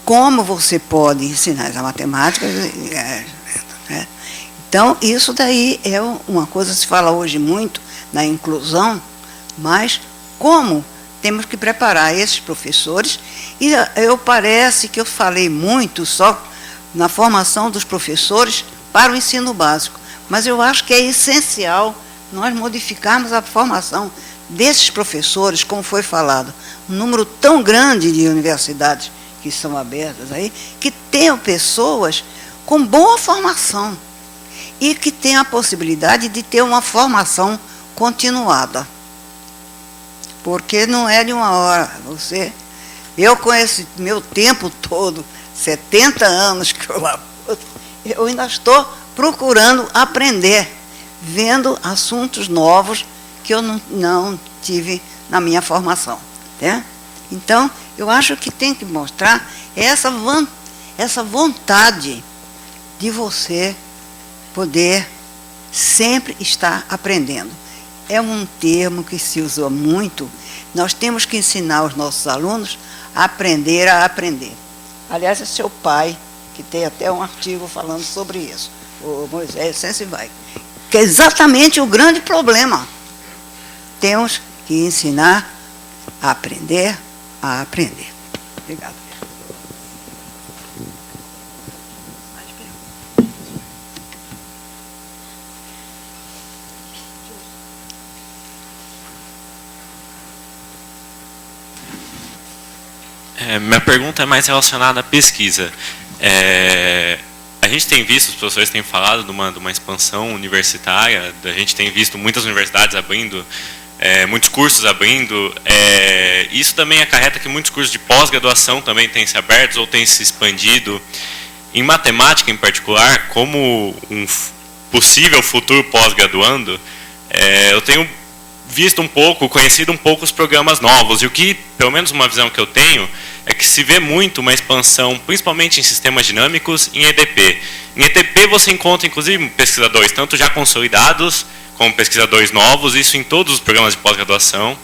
como você pode ensinar a matemática. Então, isso daí é uma coisa que se fala hoje muito na inclusão, mas como temos que preparar esses professores, e parece que eu falei muito só na formação dos professores para o ensino básico, mas eu acho que é essencial nós modificarmos a formação desses professores, como foi falado, um número tão grande de universidades que são abertas aí, que tenham pessoas com boa formação e que tenham a possibilidade de ter uma formação continuada. Porque não é de uma hora. Eu com esse meu tempo todo, 70 anos que eu ainda estou procurando aprender, vendo assuntos novos que eu não tive na minha formação. Né? Então, eu acho que tem que mostrar essa vontade de você poder sempre estar aprendendo. É um termo que se usa muito. Nós temos que ensinar os nossos alunos a aprender. Aliás, é seu pai, que tem até um artigo falando sobre isso, o Moisés Sensibai, que é exatamente o grande problema. Temos que ensinar a aprender. Obrigada. Minha pergunta é mais relacionada à pesquisa. A gente tem visto, os professores têm falado de uma expansão universitária, a gente tem visto muitas universidades abrindo, muitos cursos abrindo. Isso também acarreta que muitos cursos de pós-graduação também têm se abertos ou têm se expandido. Em matemática, em particular, como um possível futuro pós-graduando, eu tenho visto um pouco, conhecido um pouco os programas novos, e o que, pelo menos uma visão que eu tenho, é que se vê muito uma expansão, principalmente em sistemas dinâmicos, em EDP. Em EDP você encontra, inclusive, pesquisadores tanto já consolidados, como pesquisadores novos, isso em todos os programas de pós-graduação.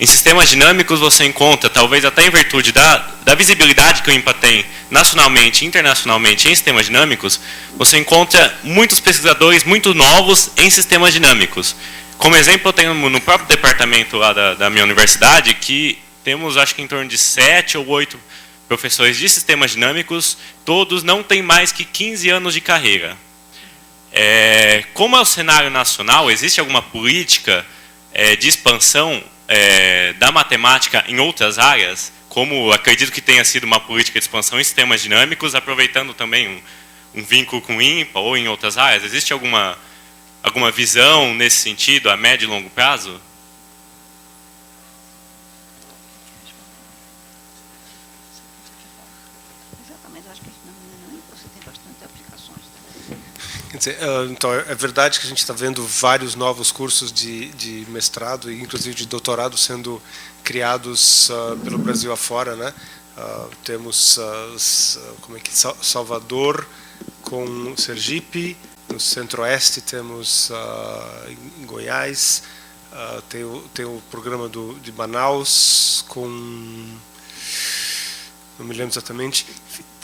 Em sistemas dinâmicos você encontra, talvez até em virtude da visibilidade que o INPA tem nacionalmente e internacionalmente em sistemas dinâmicos, você encontra muitos pesquisadores muito novos em sistemas dinâmicos. Como exemplo, eu tenho no próprio departamento lá da minha universidade, que temos acho que em torno de 7 ou 8 professores de sistemas dinâmicos, todos não têm mais que 15 anos de carreira. Como é o cenário nacional, existe alguma política de expansão da matemática em outras áreas, como acredito que tenha sido uma política de expansão em sistemas dinâmicos, aproveitando também um vínculo com o INPA ou em outras áreas? Existe alguma visão nesse sentido, a médio e longo prazo? Exatamente, acho que você tem bastante aplicações. Quer dizer, então, é verdade que a gente está vendo vários novos cursos de mestrado e inclusive de doutorado sendo criados pelo Brasil afora, né? Temos Salvador com Sergipe, no Centro-Oeste temos em Goiás, tem o programa de Manaus com, não me lembro exatamente,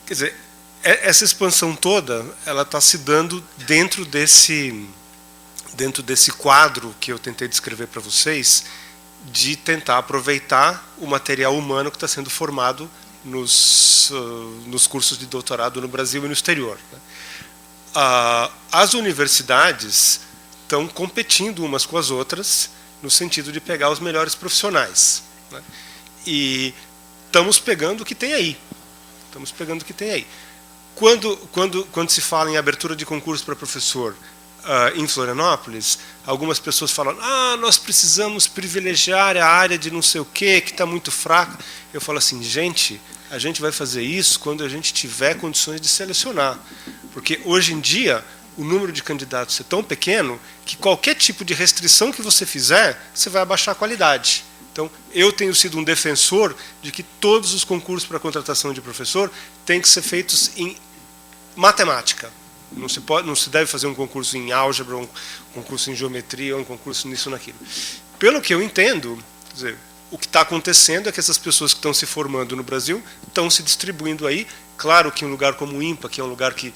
quer dizer, essa expansão toda, ela está se dando dentro desse quadro que eu tentei descrever para vocês, de tentar aproveitar o material humano que está sendo formado nos cursos de doutorado no Brasil e no exterior, né? As universidades estão competindo umas com as outras no sentido de pegar os melhores profissionais, né? E estamos pegando o que tem aí. Quando se fala em abertura de concurso para professor em Florianópolis, algumas pessoas falam: nós precisamos privilegiar a área de não sei o que está muito fraca. Eu falo assim, gente, a gente vai fazer isso quando a gente tiver condições de selecionar. Porque hoje em dia o número de candidatos é tão pequeno que qualquer tipo de restrição que você fizer, você vai abaixar a qualidade. Então, eu tenho sido um defensor de que todos os concursos para contratação de professor têm que ser feitos em matemática. Não se deve fazer um concurso em álgebra, um concurso em geometria, um concurso nisso ou naquilo. Pelo que eu entendo, quer dizer, o que está acontecendo é que essas pessoas que estão se formando no Brasil estão se distribuindo aí. Claro que um lugar como o INPA, que é um lugar que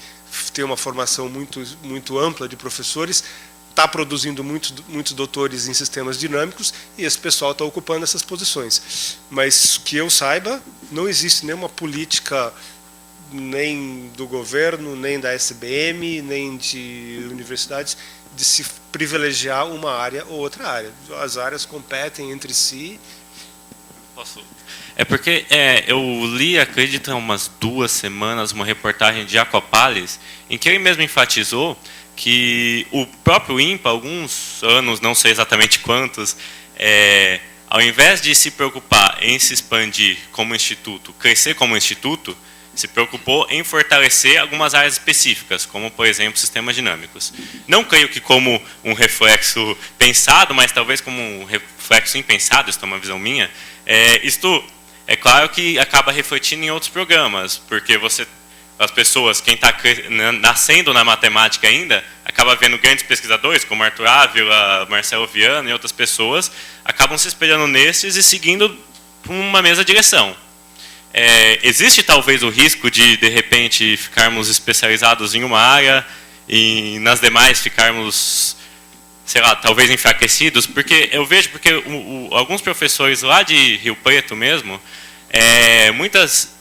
tem uma formação muito, muito ampla de professores, está produzindo muitos doutores em sistemas dinâmicos e esse pessoal está ocupando essas posições. Mas que eu saiba, não existe nenhuma política nem do governo, nem da SBM, nem de universidades, de se privilegiar uma área ou outra área. As áreas competem entre si. Posso? É porque eu li, acredito, há umas 2 semanas, uma reportagem de Aquapales, em que ele mesmo enfatizou que o próprio INPA, alguns anos, não sei exatamente quantos, ao invés de se preocupar em se expandir como instituto, crescer como instituto, se preocupou em fortalecer algumas áreas específicas, como, por exemplo, sistemas dinâmicos. Não creio que como um reflexo pensado, mas talvez como um reflexo impensado, isso é uma visão minha, isto é claro que acaba refletindo em outros programas, porque as pessoas, quem está nascendo na matemática ainda, acaba vendo grandes pesquisadores, como Arthur Ávila, Marcelo Viana e outras pessoas, acabam se espelhando nesses e seguindo uma mesma direção. Existe talvez o risco de repente, ficarmos especializados em uma área e nas demais ficarmos, sei lá, talvez enfraquecidos, porque eu vejo, alguns professores lá de Rio Preto mesmo,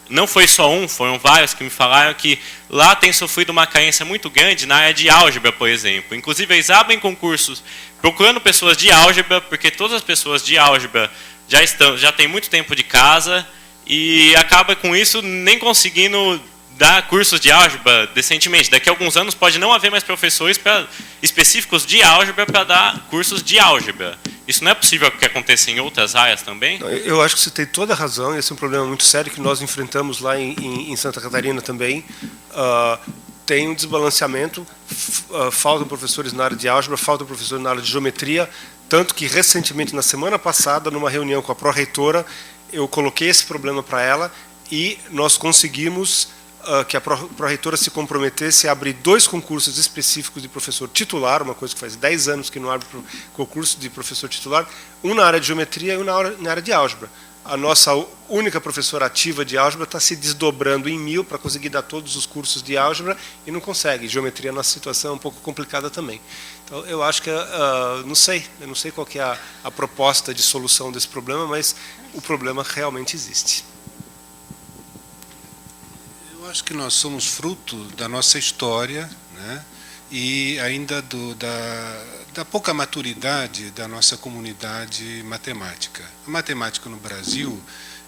não foi só um, foram vários que me falaram que lá tem sofrido uma carência muito grande na área de álgebra, por exemplo. Inclusive, eles abrem concursos procurando pessoas de álgebra, porque todas as pessoas de álgebra já têm muito tempo de casa e acaba com isso nem conseguindo dar cursos de álgebra decentemente. Daqui a alguns anos pode não haver mais professores específicos de álgebra para dar cursos de álgebra. Isso não é possível que aconteça em outras áreas também? Eu acho que você tem toda a razão, e esse é um problema muito sério que nós enfrentamos lá em Santa Catarina também. Tem um desbalanceamento, faltam professores na área de álgebra, faltam professores na área de geometria, tanto que recentemente, na semana passada, numa reunião com a pró-reitora, eu coloquei esse problema para ela e nós conseguimos que a pró-reitora se comprometesse a abrir 2 concursos específicos de professor titular, uma coisa que faz 10 anos que não abre concurso de professor titular, um na área de geometria e um na área de álgebra. A nossa única professora ativa de álgebra está se desdobrando em 1000 para conseguir dar todos os cursos de álgebra e não consegue. Geometria, a nossa situação é um pouco complicada também. Então, eu acho que, eu não sei qual que é a proposta de solução desse problema, mas o problema realmente existe. Eu acho que nós somos fruto da nossa história, né? E ainda da pouca maturidade da nossa comunidade matemática. A matemática no Brasil,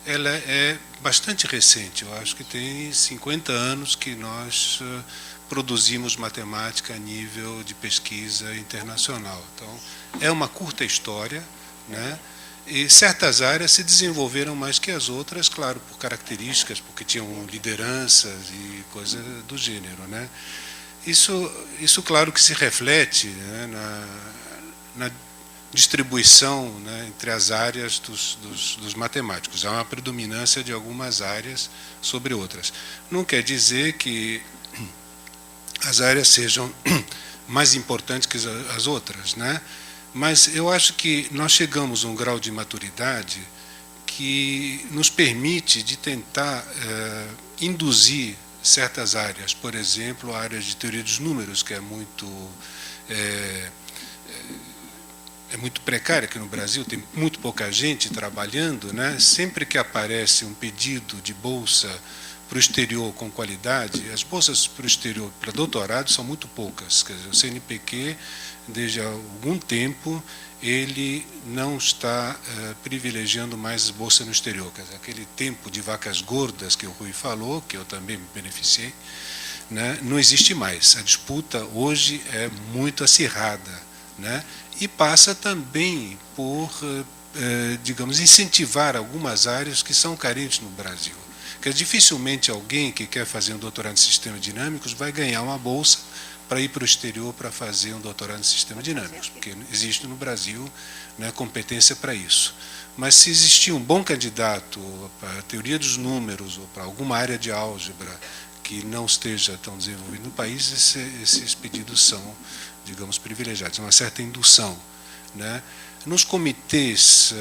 ela é bastante recente. Eu acho que tem 50 anos que nós produzimos matemática a nível de pesquisa internacional. Então, é uma curta história, né? E certas áreas se desenvolveram mais que as outras, claro, por características, porque tinham lideranças e coisas do gênero, né? Isso claro que se reflete, né, na distribuição, né, entre as áreas dos matemáticos. Há uma predominância de algumas áreas sobre outras. Não quer dizer que as áreas sejam mais importantes que as outras, né? Mas eu acho que nós chegamos a um grau de maturidade que nos permite de tentar induzir certas áreas, por exemplo, a área de teoria dos números, que é muito precária aqui no Brasil, tem muito pouca gente trabalhando, né? Sempre que aparece um pedido de bolsa para o exterior com qualidade, as bolsas para o exterior para doutorado são muito poucas. Quer dizer, o CNPq, desde há algum tempo, ele não está privilegiando mais bolsa no exterior. Quer dizer, aquele tempo de vacas gordas que o Rui falou, que eu também me beneficiei, né, não existe mais. A disputa hoje é muito acirrada, né, e passa também por, digamos, incentivar algumas áreas que são carentes no Brasil. Porque dificilmente alguém que quer fazer um doutorado em sistemas dinâmicos vai ganhar uma bolsa para ir para o exterior para fazer um doutorado em sistemas dinâmicos, porque existe no Brasil, né, competência para isso. Mas se existir um bom candidato para a teoria dos números ou para alguma área de álgebra que não esteja tão desenvolvida no país, esses pedidos são, digamos, privilegiados, uma certa indução, né? Nos comitês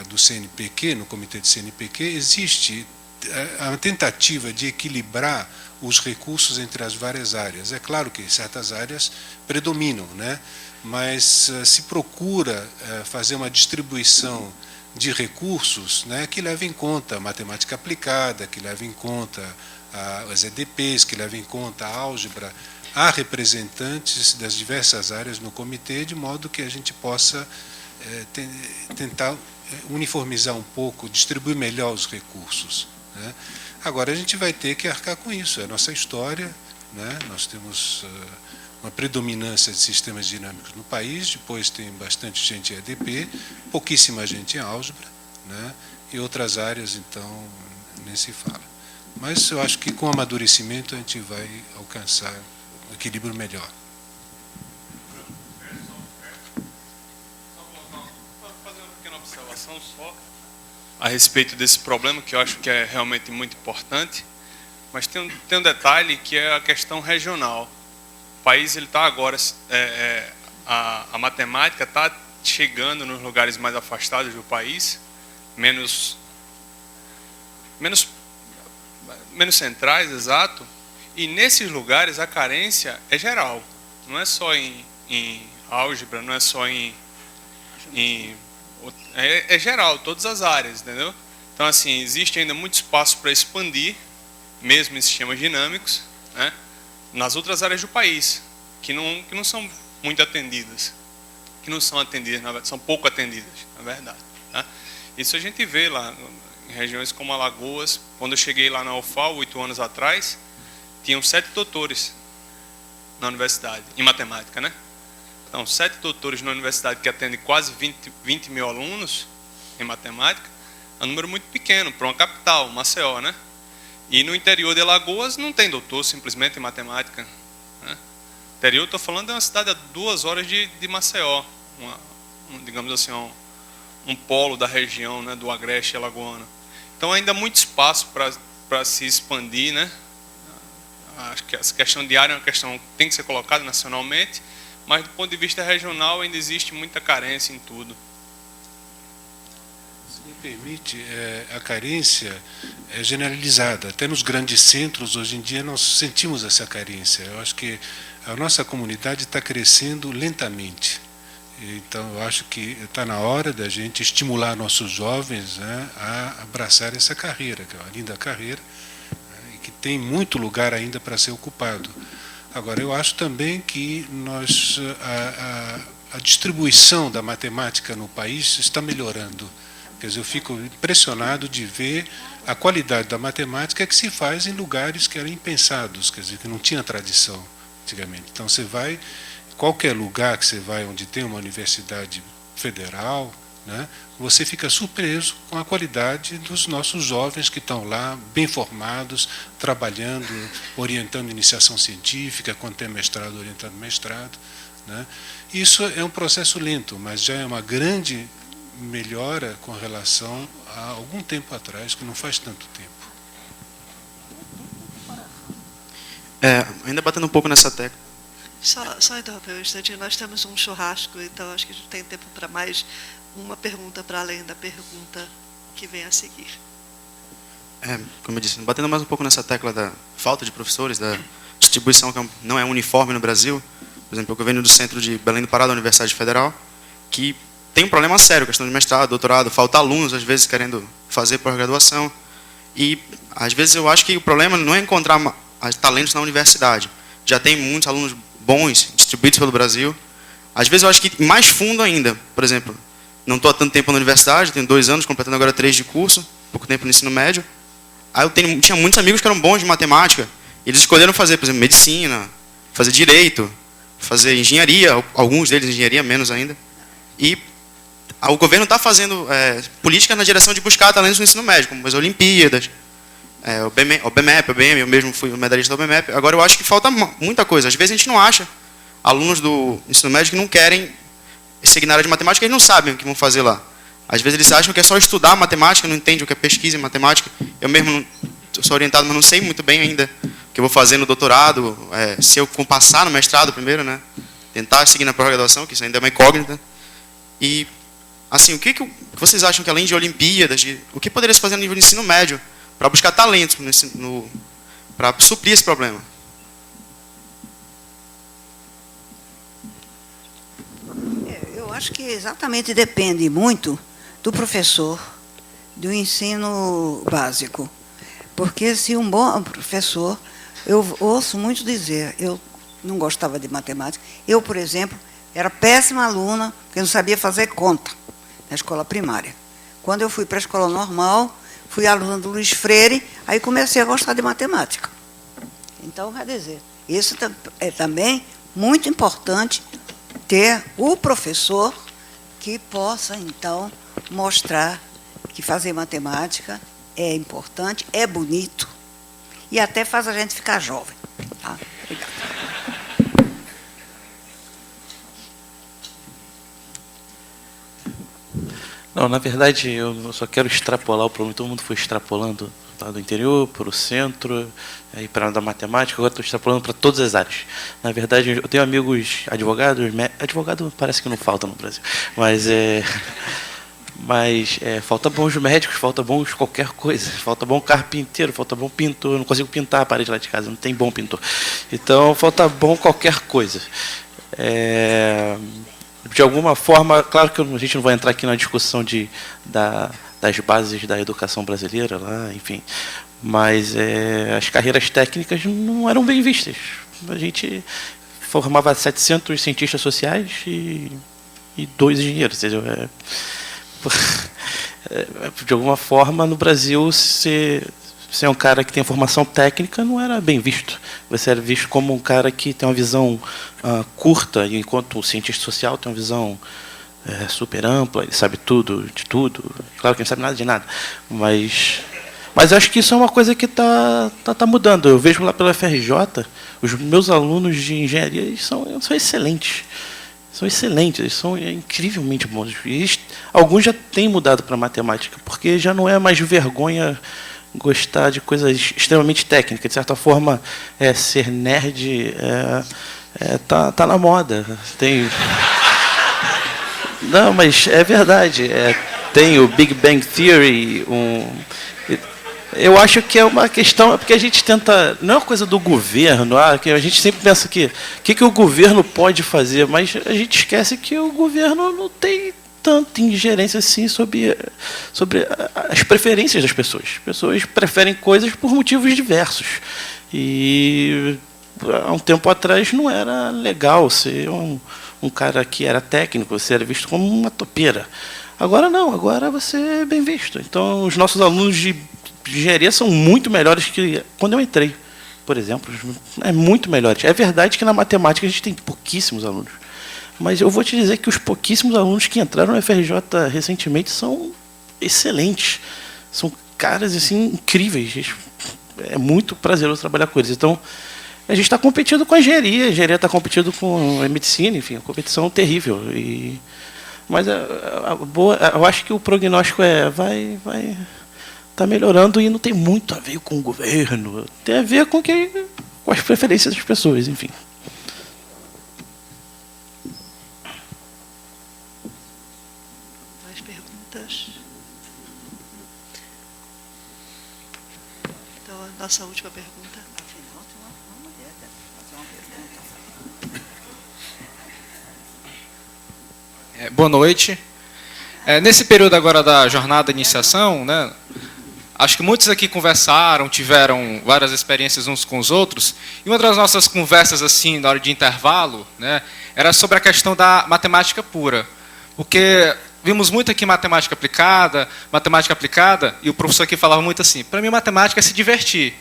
do CNPq, no comitê de CNPq, existe a tentativa de equilibrar os recursos entre as várias áreas. É claro que certas áreas predominam, né? Mas se procura fazer uma distribuição de recursos, né, que leve em conta a matemática aplicada, que leve em conta as EDPs, que leve em conta a álgebra. Há representantes das diversas áreas no comitê, de modo que a gente possa tentar uniformizar um pouco, distribuir melhor os recursos, né? Agora, a gente vai ter que arcar com isso, é a nossa história, né? Nós temos uma predominância de sistemas dinâmicos no país, depois tem bastante gente em EDP, pouquíssima gente em álgebra, né? E outras áreas, então, nem se fala. Mas eu acho que com o amadurecimento a gente vai alcançar um equilíbrio melhor. Fazer uma pequena observação só a respeito desse problema, que eu acho que é realmente muito importante, mas tem um detalhe que é a questão regional. O país ele está agora, a matemática está chegando nos lugares mais afastados do país, menos centrais, exato, e nesses lugares a carência é geral, não é só em álgebra, não é só é geral, todas as áreas, entendeu? Então, assim, existe ainda muito espaço para expandir, mesmo em sistemas dinâmicos, né, nas outras áreas do país, que não são muito atendidas, que não são atendidas, na verdade, são pouco atendidas, na verdade, né? Isso a gente vê lá em regiões como Alagoas. Quando eu cheguei lá na UFAL, 8 anos atrás, tinham 7 doutores na universidade, em matemática, né? Então, 7 doutores na universidade que atendem quase 20 mil alunos em matemática, é um número muito pequeno para uma capital, Maceió, né? E no interior de Alagoas não tem doutor simplesmente em matemática, né? Interior, estou falando, é uma cidade a 2 horas de Maceió, digamos assim, um polo da região, né, do agreste alagoano. Então, ainda há muito espaço para para se expandir, né? Acho que essa questão de área é uma questão que tem que ser colocada nacionalmente, mas do ponto de vista regional ainda existe muita carência em tudo. Se me permite, a carência é generalizada. Até nos grandes centros, hoje em dia, nós sentimos essa carência. Eu acho que a nossa comunidade está crescendo lentamente. Então, eu acho que está na hora da gente estimular nossos jovens, né, a abraçar essa carreira, que é uma linda carreira, né, e que tem muito lugar ainda para ser ocupado. Agora, eu acho também que a distribuição da matemática no país está melhorando. Quer dizer, eu fico impressionado de ver a qualidade da matemática que se faz em lugares que eram impensados, quer dizer, que não tinha tradição antigamente. Então, você vai... Qualquer lugar que você vai onde tem uma universidade federal, né, você fica surpreso com a qualidade dos nossos jovens que estão lá, bem formados, trabalhando, orientando iniciação científica, quando tem mestrado, orientando mestrado. Né. Isso é um processo lento, mas já é uma grande melhora com relação a algum tempo atrás, que não faz tanto tempo. Ainda batendo um pouco nessa tecla. Só interromper um instantinho, nós temos um churrasco, então acho que a gente tem tempo para mais uma pergunta para além da pergunta que vem a seguir. Como eu disse, batendo mais um pouco nessa tecla da falta de professores, da distribuição que não é uniforme no Brasil. Por exemplo, eu venho do centro de Belém do Pará, da Universidade Federal, que tem um problema sério, questão de mestrado, doutorado, falta alunos, às vezes, querendo fazer pós-graduação. E, às vezes, eu acho que o problema não é encontrar talentos na universidade. Já tem muitos alunos bons distribuídos pelo Brasil. Às vezes eu acho que mais fundo ainda. Por exemplo, não estou há tanto tempo na universidade, tenho 2 anos, completando agora 3 de curso, pouco tempo no ensino médio. Aí eu tinha muitos amigos que eram bons de matemática. Eles escolheram fazer, por exemplo, medicina, fazer direito, fazer engenharia, alguns deles engenharia, menos ainda. E o governo está fazendo políticas na direção de buscar talentos no ensino médio, como as Olimpíadas, o BMEP, eu mesmo fui medalhista do BMEP. Agora eu acho que falta muita coisa. Às vezes a gente não acha alunos do ensino médio que não querem seguir na área de matemática, eles não sabem o que vão fazer lá. Às vezes eles acham que é só estudar matemática, não entendem o que é pesquisa em matemática. Eu mesmo sou orientado, mas não sei muito bem ainda o que eu vou fazer no doutorado, se eu passar no mestrado primeiro, né? Tentar seguir na pós-graduação, que isso ainda é uma incógnita. E, assim, o que vocês acham que além de Olimpíadas, o que poderia se fazer no nível de ensino médio para buscar talentos para suprir esse problema? Eu acho que exatamente depende muito do professor do ensino básico. Porque se um bom professor, eu ouço muito dizer, eu não gostava de matemática, eu, por exemplo, era péssima aluna, porque não sabia fazer conta na escola primária. Quando eu fui para a escola normal, fui aluna do Luiz Freire, aí comecei a gostar de matemática. Então, quer dizer, isso é também muito importante ter o professor que possa, então, mostrar que fazer matemática é importante, é bonito e até faz a gente ficar jovem. Tá? Obrigada. Não, na verdade, eu só quero extrapolar o problema. Todo mundo foi extrapolando do interior para o centro, aí para a da matemática, agora estou extrapolando para todas as áreas. Na verdade, eu tenho amigos advogados, advogado parece que não falta no Brasil, mas falta bons médicos, falta bons qualquer coisa, falta bom carpinteiro, falta bom pintor, eu não consigo pintar a parede lá de casa, não tem bom pintor. Então, falta bom qualquer coisa. De alguma forma, claro que a gente não vai entrar aqui na discussão das bases da educação brasileira, lá, enfim, mas as carreiras técnicas não eram bem vistas. A gente formava 700 cientistas sociais e 2 engenheiros. De alguma forma, no Brasil, ser um cara que tem formação técnica não era bem visto. Você era visto como um cara que tem uma visão curta, enquanto o cientista social tem uma visão super ampla, ele sabe tudo, de tudo. Claro que não sabe nada de nada, mas acho que isso é uma coisa que está mudando. Eu vejo lá pela FRJ, os meus alunos de engenharia eles são excelentes. São excelentes, eles são incrivelmente bons. E alguns já têm mudado para matemática, porque já não é mais vergonha gostar de coisas extremamente técnicas. De certa forma, ser nerd tá na moda. Não, mas é verdade. Tem o Big Bang Theory. Eu acho que é uma questão, porque a gente tenta, não é uma coisa do governo, que a gente sempre pensa que o que o governo pode fazer, mas a gente esquece que o governo não tem tanta ingerência assim sobre as preferências das pessoas. As pessoas preferem coisas por motivos diversos. E há um tempo atrás não era legal ser um cara que era técnico, você era visto como uma topeira. Agora não, agora você é bem visto. Então os nossos alunos de engenharia são muito melhores que quando eu entrei, por exemplo. É muito melhores. É verdade que na matemática a gente tem pouquíssimos alunos. Mas eu vou te dizer que os pouquíssimos alunos que entraram no FRJ recentemente são excelentes. São caras assim, incríveis. É muito prazeroso trabalhar com eles. Então, a gente está competindo com a engenharia está competindo com a medicina, enfim, uma competição terrível. Mas eu acho que o prognóstico vai está melhorando e não tem muito a ver com o governo, tem a ver com as preferências das pessoas, enfim. Mais perguntas? Então, a nossa última pergunta. Boa noite. Nesse período agora da jornada de iniciação, né, acho que muitos aqui conversaram, tiveram várias experiências uns com os outros, e uma das nossas conversas assim na hora de intervalo, né, era sobre a questão da matemática pura, porque vimos muito aqui matemática aplicada, e o professor aqui falava muito assim, para mim matemática é se divertir.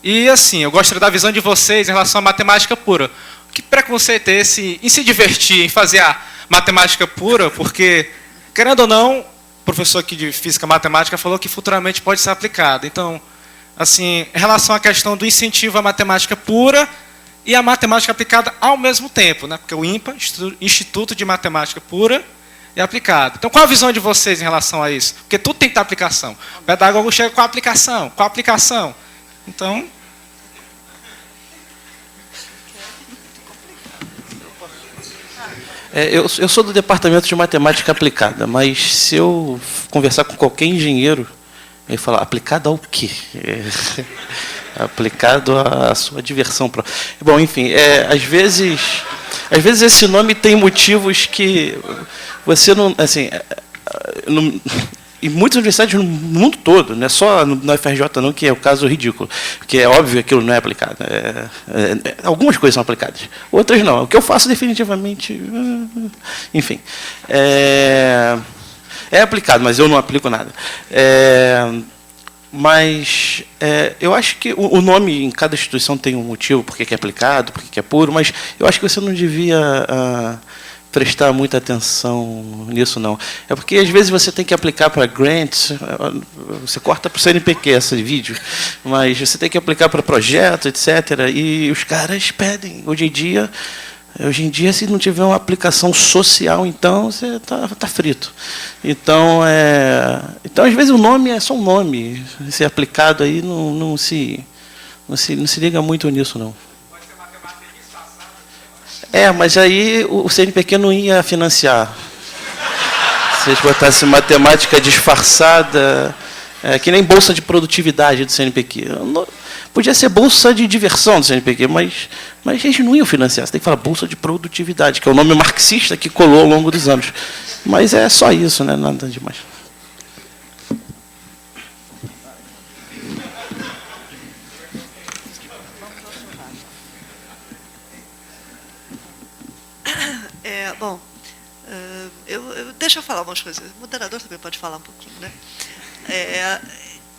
E assim, eu gostaria da visão de vocês em relação à matemática pura. Que preconceito é esse em se divertir, em fazer a matemática pura, porque, querendo ou não, o professor aqui de Física e Matemática falou que futuramente pode ser aplicado. Então, assim, em relação à questão do incentivo à matemática pura e à matemática aplicada ao mesmo tempo, né? Porque o INPA, Instituto de Matemática Pura e Aplicada. Então, qual a visão de vocês em relação a isso? Porque tudo tem que ter aplicação. O pedagogo chega com a aplicação. Então... Eu sou do departamento de matemática aplicada, mas se eu conversar com qualquer engenheiro, ele fala, aplicado ao quê? Aplicado à sua diversão. Bom, enfim, às vezes esse nome tem motivos que você não... Assim, em muitas universidades no mundo todo, não é só no FRJ não, que é o caso ridículo, porque é óbvio que aquilo não é aplicado. Algumas coisas são aplicadas, outras não. O que eu faço definitivamente, enfim, é aplicado, mas eu não aplico nada. Mas eu acho que o nome em cada instituição tem um motivo, porque é aplicado, porque é puro, mas eu acho que você não devia prestar muita atenção nisso, não. É porque, às vezes, você tem que aplicar para grants, você corta para o CNPq esse vídeo, mas você tem que aplicar para projetos, etc. E os caras pedem. Hoje em dia, se não tiver uma aplicação social, então, você tá frito. Então, às vezes, o nome é só um nome. Ser aplicado aí não se liga muito nisso, não. Mas aí o CNPq não ia financiar. Se eles botassem matemática disfarçada, que nem bolsa de produtividade do CNPq. Podia ser bolsa de diversão do CNPq, mas eles não iam financiar. Você tem que falar bolsa de produtividade, que é o nome marxista que colou ao longo dos anos. Mas é só isso, né? Nada demais. Bom, deixa eu falar umas coisas. O moderador também pode falar um pouquinho, né?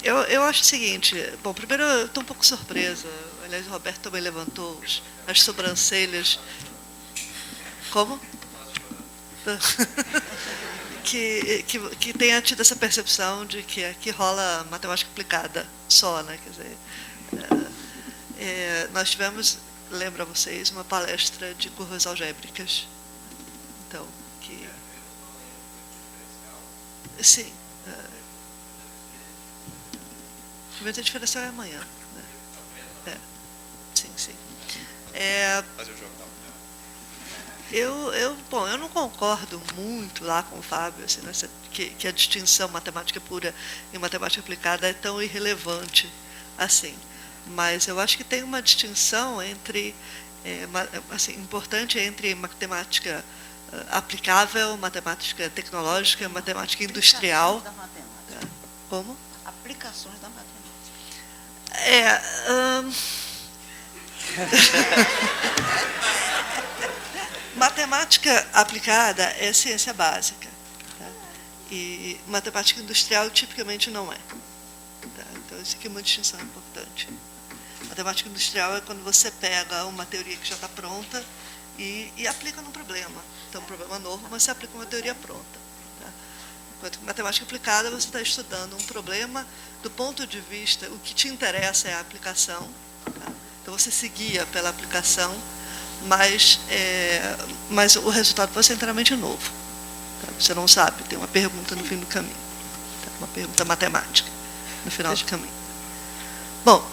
Eu acho o seguinte, bom, primeiro eu estou um pouco surpresa, aliás o Roberto também levantou as sobrancelhas. Como? que tenha tido essa percepção de que aqui rola matemática aplicada só, né? Quer dizer, nós tivemos, lembro a vocês, uma palestra de curvas algébricas. Então, sim. Mas a diferença é amanhã. Né? Sim. Fazer o jornal. Eu não concordo muito lá com o Fábio, assim, que a distinção matemática pura e matemática aplicada é tão irrelevante assim. Mas eu acho que tem uma distinção importante entre matemática aplicável, matemática tecnológica, matemática industrial. Da matemática. Como? Aplicações da matemática. Matemática aplicada é ciência básica. Tá? E matemática industrial tipicamente não é. Tá? Então, isso aqui é uma distinção importante. Matemática industrial é quando você pega uma teoria que já está pronta e aplica num problema. Então, um problema novo, mas você aplica uma teoria pronta. Tá? Enquanto que matemática aplicada, você está estudando um problema do ponto de vista, o que te interessa é a aplicação. Tá? Então, você se guia pela aplicação, mas o resultado pode ser inteiramente novo. Tá? Você não sabe, tem uma pergunta no fim do caminho. Tá? Uma pergunta matemática no final do caminho. Bom,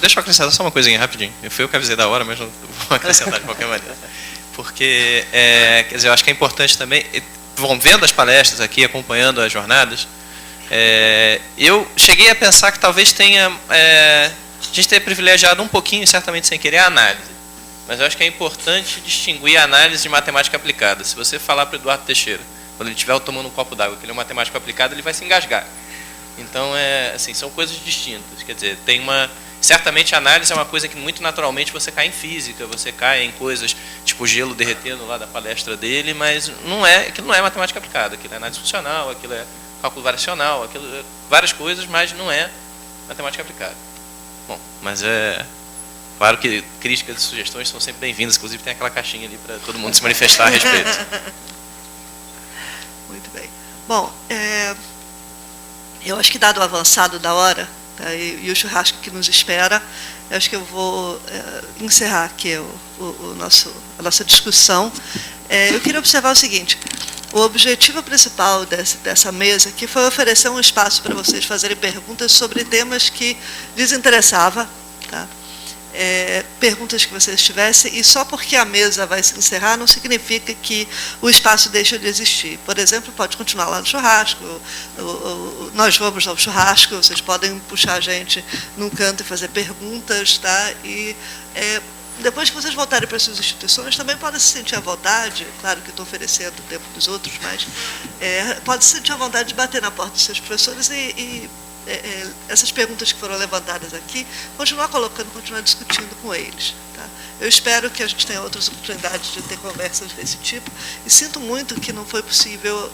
deixa eu acrescentar só uma coisinha rapidinho. Eu que avisei da hora, mas não vou acrescentar de qualquer maneira. Porque, quer dizer, eu acho que é importante também, vendo as palestras aqui, acompanhando as jornadas, eu cheguei a pensar que talvez a gente tenha privilegiado um pouquinho, certamente sem querer, a análise. Mas eu acho que é importante distinguir a análise de matemática aplicada. Se você falar para o Eduardo Teixeira, quando ele estiver tomando um copo d'água, que ele é um matemático aplicado, ele vai se engasgar. Então, assim, são coisas distintas. Quer dizer, certamente a análise é uma coisa que muito naturalmente você cai em física, você cai em coisas tipo gelo derretendo lá da palestra dele, mas aquilo não é matemática aplicada, aquilo é análise funcional, aquilo é cálculo variacional, aquilo é várias coisas, mas não é matemática aplicada. Bom, mas claro que críticas e sugestões são sempre bem-vindas, inclusive tem aquela caixinha ali para todo mundo se manifestar a respeito. Muito bem. Bom, eu acho que dado o avançado da hora, tá, e o churrasco que nos espera, eu acho que eu vou encerrar aqui a nossa discussão. Eu queria observar o seguinte: o objetivo principal dessa mesa aqui foi oferecer um espaço para vocês fazerem perguntas sobre temas que lhes interessavam, tá? Perguntas que vocês tivessem, e só porque a mesa vai se encerrar não significa que o espaço deixa de existir. Por exemplo, pode continuar lá no churrasco, nós vamos ao churrasco, vocês podem puxar a gente num canto e fazer perguntas, tá? E depois que vocês voltarem para as suas instituições, também podem se sentir à vontade, claro que estou oferecendo o tempo dos outros, mas pode se sentir à vontade de bater na porta dos seus professores e essas perguntas que foram levantadas aqui, continuar colocando, continuar discutindo com eles. Tá? Eu espero que a gente tenha outras oportunidades de ter conversas desse tipo, e sinto muito que não foi possível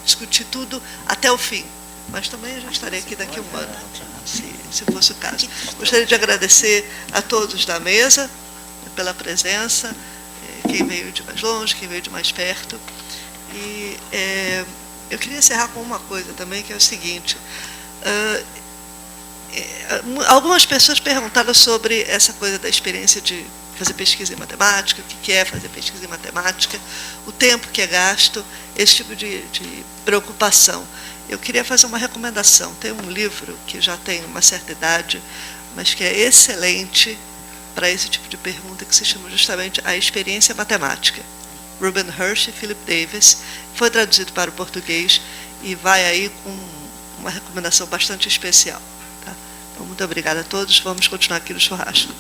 discutir tudo até o fim, mas também a gente estaria aqui daqui a um ano, se fosse o caso. Gostaria de agradecer a todos da mesa pela presença, quem veio de mais longe, quem veio de mais perto, e eu queria encerrar com uma coisa também, que é o seguinte: algumas pessoas perguntaram sobre essa coisa da experiência de fazer pesquisa em matemática, o que é fazer pesquisa em matemática, o tempo que é gasto, esse tipo de preocupação. Eu queria fazer uma recomendação. Tem um livro que já tem uma certa idade, mas que é excelente para esse tipo de pergunta, que se chama justamente A Experiência Matemática. Ruben Hirsch e Philip Davis. Foi traduzido para o português e vai aí com uma recomendação bastante especial. Tá? Então, muito obrigada a todos. Vamos continuar aqui no churrasco.